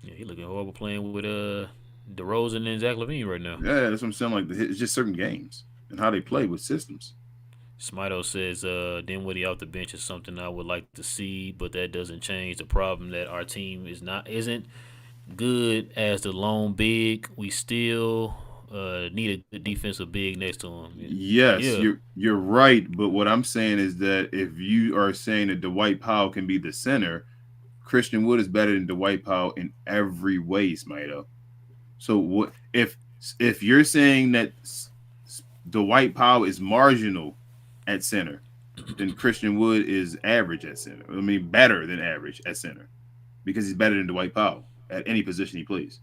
Yeah, he looking horrible playing with DeRozan and Zach LaVine right now. Yeah, that's what I'm saying. Like it's just certain games and how they play with systems. Smito says, Dinwiddie off the bench is something I would like to see, but that doesn't change the problem that our team isn't good as the lone big. We still need a good defensive big next to him. Yes, yeah. You're right, but what I'm saying is that if you are saying that Dwight Powell can be the center, Christian Wood is better than Dwight Powell in every way, Smito. So what if you're saying that Dwight Powell is marginal at center, then Christian Wood is average at center. I mean, better than average at center because he's better than Dwight Powell at any position he plays.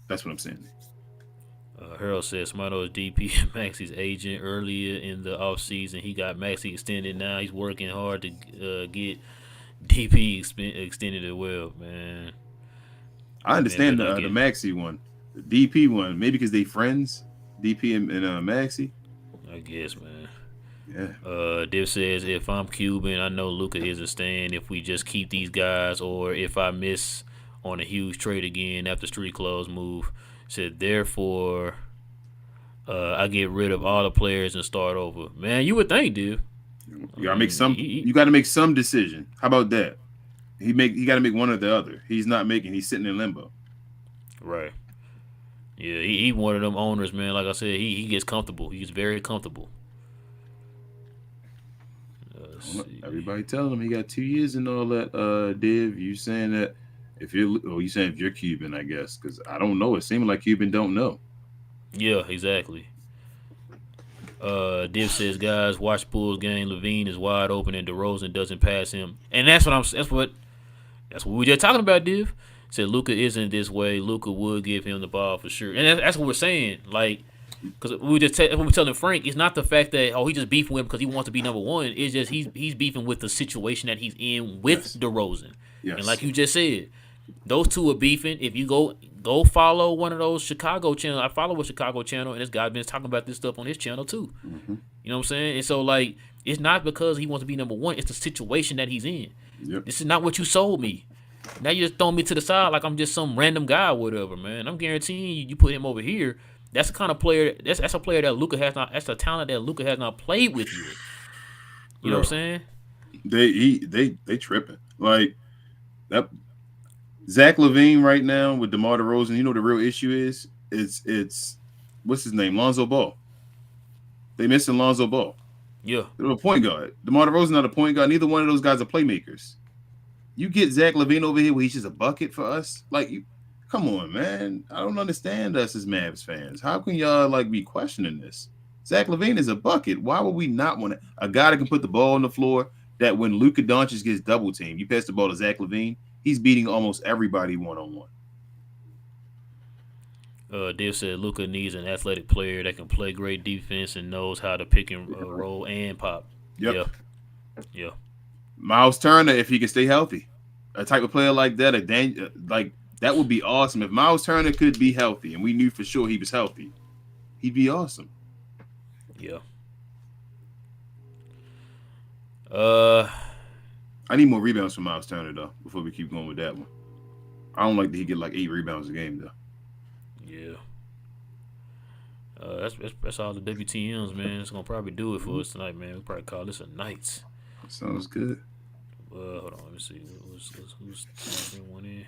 That's what I'm saying. Harold says Smito is DP and Maxi's agent. Earlier in the offseason, he got Maxi extended. Now he's working hard to get DP extended as well, man. I understand the Maxi one. The DP one, maybe because they friends, DP and Maxi. I guess, man. Yeah. Div says, if I'm Cuban, I know Luka isn't staying if we just keep these guys, or if I miss on a huge trade again after street clothes move. Said, therefore, I get rid of all the players and start over. Man, you would think, dude. You gotta make some. You got to make some decision. How about that? He got to make one or the other. He's not making. He's sitting in limbo. Right. Yeah, he one of them owners, man. Like I said, he gets comfortable. He gets very comfortable. Everybody telling him he got 2 years and all that. Div, you saying that if you're Cuban, I guess, because I don't know. It seems like Cuban don't know. Yeah, exactly. Div says, guys, watch Bulls game. LaVine is wide open and DeRozan doesn't pass him, and that's what we were just talking about. Div said Luka isn't this way. Luka would give him the ball for sure, and that's what we're saying. Like, because we were telling Frank, it's not the fact that he just beefing with him because he wants to be number one. It's just he's beefing with the situation that he's in with DeRozan. Yes. And like you just said, those two are beefing. If you go follow one of those Chicago channels, I follow a Chicago channel, and this guy's been talking about this stuff on his channel too. Mm-hmm. You know what I'm saying? And so, like, it's not because he wants to be number one. It's the situation that he's in. Yep. This is not what you sold me. Now you just throwing me to the side like I'm just some random guy or whatever, man. I'm guaranteeing you put him over here. That's the kind of player. That's a player that Luka has not. That's a talent that Luka has not played with yet. You know what I'm saying? They tripping like that. Zach LaVine right now with DeMar DeRozan. You know what the real issue is? It's what's his name? Lonzo Ball. They missing Lonzo Ball. Yeah, they're a point guard. DeMar DeRozan not a point guard. Neither one of those guys are playmakers. You get Zach LaVine over here where he's just a bucket for us. Like you. Come on, man. I don't understand us as Mavs fans. How can y'all be questioning this? Zach LaVine is a bucket. Why would we not want a guy that can put the ball on the floor that when Luka Doncic gets double teamed, you pass the ball to Zach LaVine, he's beating almost everybody one-on-one. Div said Luka needs an athletic player that can play great defense and knows how to pick and roll and pop. Yep. Yeah. Miles Turner, if he can stay healthy. A type of player like that, that would be awesome. If Miles Turner could be healthy and we knew for sure he was healthy, he'd be awesome. Yeah. I need more rebounds from Miles Turner, though, before we keep going with that one. I don't like that he get 8 rebounds a game, though. Yeah. That's all the WTMs, man. It's gonna probably do it for us tonight, man. We'll probably call this a night. Sounds good. Hold on, let me see. Who's one in?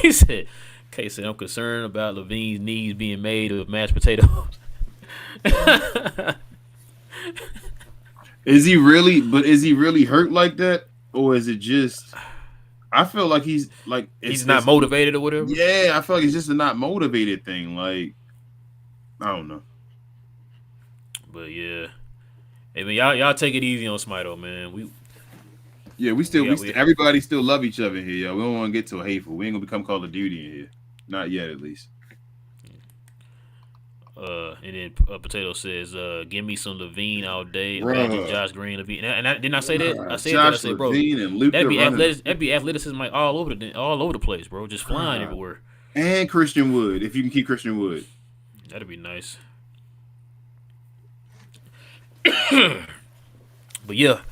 He said, "Kay said I'm concerned about Levine's knees being made of mashed potatoes." Is he really hurt like that, or is it just? I feel like he's not motivated or whatever. Yeah, I feel like it's just a not motivated thing. Like, I don't know. But yeah, hey man, y'all take it easy on Smito, man. Everybody still love each other here, yo. We don't want to get too hateful. We ain't gonna become Call of Duty in here, not yet, at least. And then Potato says, "Give me some Levine all day." Bruh. Imagine Josh Green, Levine, and didn't I say that? I said Josh that. I said, bro, Levine and Luka that'd be athleticism like all over the place, bro, just flying everywhere. And Christian Wood, if you can keep Christian Wood, that'd be nice. But yeah,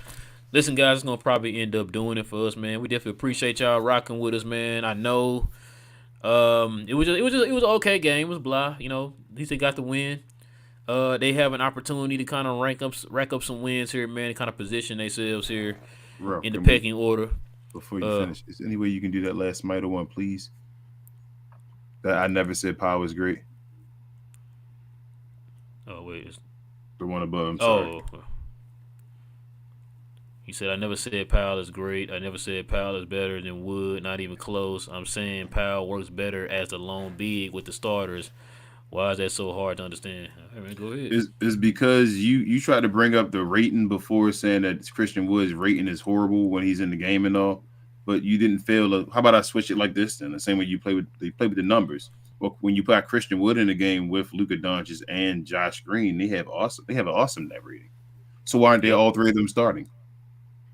listen, guys, it's gonna probably end up doing it for us, man. We definitely appreciate y'all rocking with us, man. I know, it was an okay game. It was blah, you know. At least they got the win. They have an opportunity to kind of rack up some wins here, man, and kind of position themselves here in the pecking order. Before you finish, is there any way you can do that last Smiter one, please? That I never said Power was great. Oh wait, the one above. I'm sorry. Oh. He said, "I never said Powell is great. I never said Powell is better than Wood. Not even close. I'm saying Powell works better as the lone big with the starters. Why is that so hard to understand?" I mean, go ahead. It's because you tried to bring up the rating before, saying that Christian Wood's rating is horrible when he's in the game and all, but you didn't fail to. How about I switch it like this then? The same way they play with the numbers. Well, when you put Christian Wood in the game with Luka Doncic and Josh Green, they have an awesome net rating. So why aren't they all three of them starting?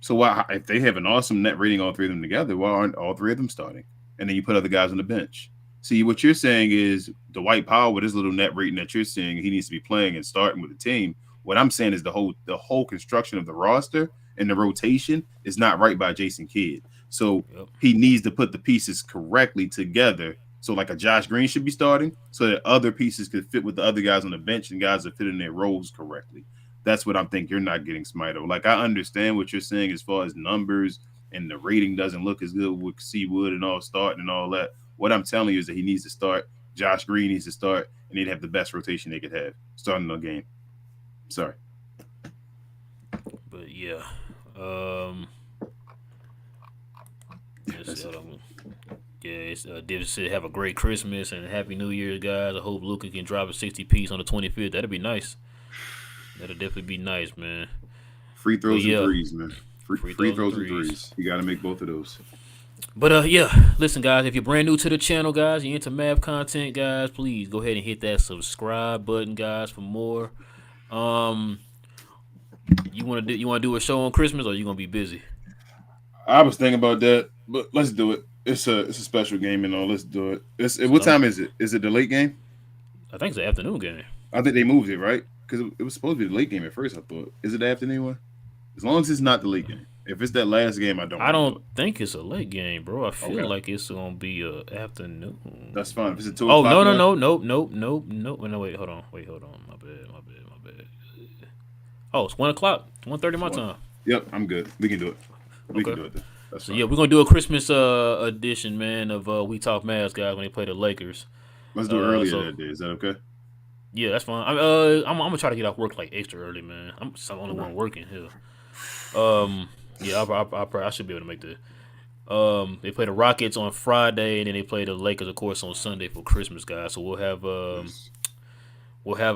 So why, if they have an awesome net rating, all three of them together, why aren't all three of them starting? And then you put other guys on the bench. See, what you're saying is Dwight Powell with his little net rating that you're saying he needs to be playing and starting with the team. What I'm saying is the whole construction of the roster and the rotation is not right by Jason Kidd. So he needs to put the pieces correctly together. So like a Josh Green should be starting so that other pieces could fit with the other guys on the bench and guys that fit in their roles correctly. That's what I'm thinking. You're not getting Smito. Like, I understand what you're saying as far as numbers and the rating doesn't look as good with Seawood and all starting and all that. What I'm telling you is that he needs to start. Josh Green needs to start, and they'd have the best rotation they could have starting the game. Sorry. But yeah. Div said, "Have a great Christmas and Happy New Year, guys. I hope Luka can drop a 60-piece on the 25th. That'd be nice. That'll definitely be nice, man. Free throws and threes, man. Free throws and threes. You got to make both of those. But yeah, listen, guys. If you're brand new to the channel, guys, you're into Mav content, guys, please go ahead and hit that subscribe button, guys, for more. You want to do a show on Christmas, or you gonna be busy? I was thinking about that, but let's do it. It's a special game and all. Let's do it. What time is it? Is it the late game? I think it's the afternoon game. I think they moved it, right? Because it was supposed to be the late game at first, I thought. Is it the afternoon one? As long as it's not the late game. If it's that last game, I don't think it's a late game, bro. I feel like it's gonna be a afternoon. That's fine. If it's a 2 o'clock. Oh, nope. No, wait, hold on. My bad. Oh, it's 1 o'clock. 1:30 my time. Yep, I'm good. We can do it. We can do it then. That's fine. Yeah, we're gonna do a Christmas edition, man, of We Talk Mavs, guys, when they play the Lakers. Let's do it earlier that day. Is that okay? Yeah, that's fine. I'm gonna try to get off work like extra early, man. I'm the only one working here. Yeah, I should be able to make that. They play the Rockets on Friday, and then they play the Lakers, of course, on Sunday for Christmas, guys. So we'll have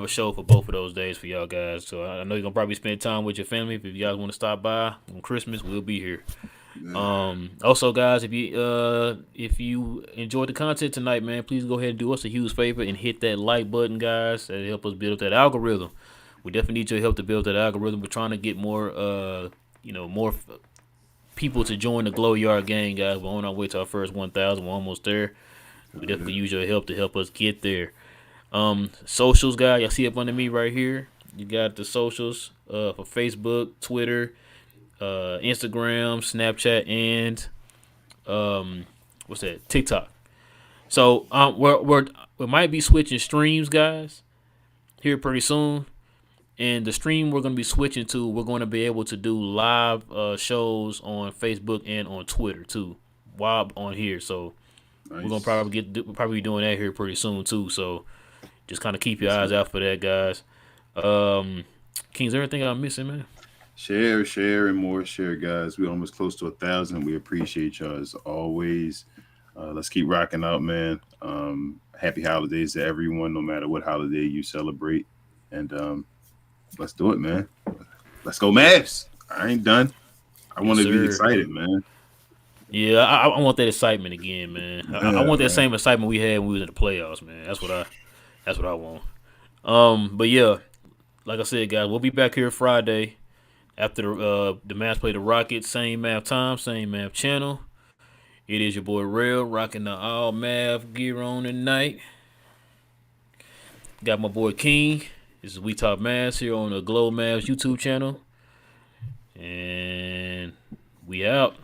a show for both of those days for y'all guys. So I know you're gonna probably spend time with your family. If you guys want to stop by on Christmas, we'll be here. Also, guys, if you enjoyed the content tonight, man, please go ahead and do us a huge favor and hit that like button, guys. That'll help us build up that algorithm. We definitely need your help to build that algorithm. We're trying to get more people to join the Glow Yard gang, guys. We're on our way to our first 1,000. We're almost there. We definitely use your help to help us get there. Socials, guys, y'all see up under me right here. You got the socials for Facebook, Twitter, Instagram, Snapchat, and TikTok. So we might be switching streams, guys, here pretty soon. And the stream we're going to be switching to, we're going to be able to do live shows on Facebook and on Twitter too, while on here. So Nice. we're gonna probably be doing that here pretty soon too. So just kind of keep your eyes out for that, guys. Kings, everything I'm missing, man. Share, and more share, guys. We're almost close to 1,000. We appreciate y'all as always. Let's keep rocking out, man. Happy holidays to everyone, no matter what holiday you celebrate. And let's do it, man. Let's go, Mavs. I ain't done. I want to be excited, man. Yeah, I want that excitement again, man. I want that same excitement we had when we was in the playoffs, man. That's what I want. But yeah, like I said, guys, we'll be back here Friday after the Mavs play the Rockets. Same Mav time, same Mav channel. It is your boy Rail rocking the all Mav gear on tonight. Got my boy King. This is We Talk Mavs here on the Glow Mavs YouTube channel. And we out.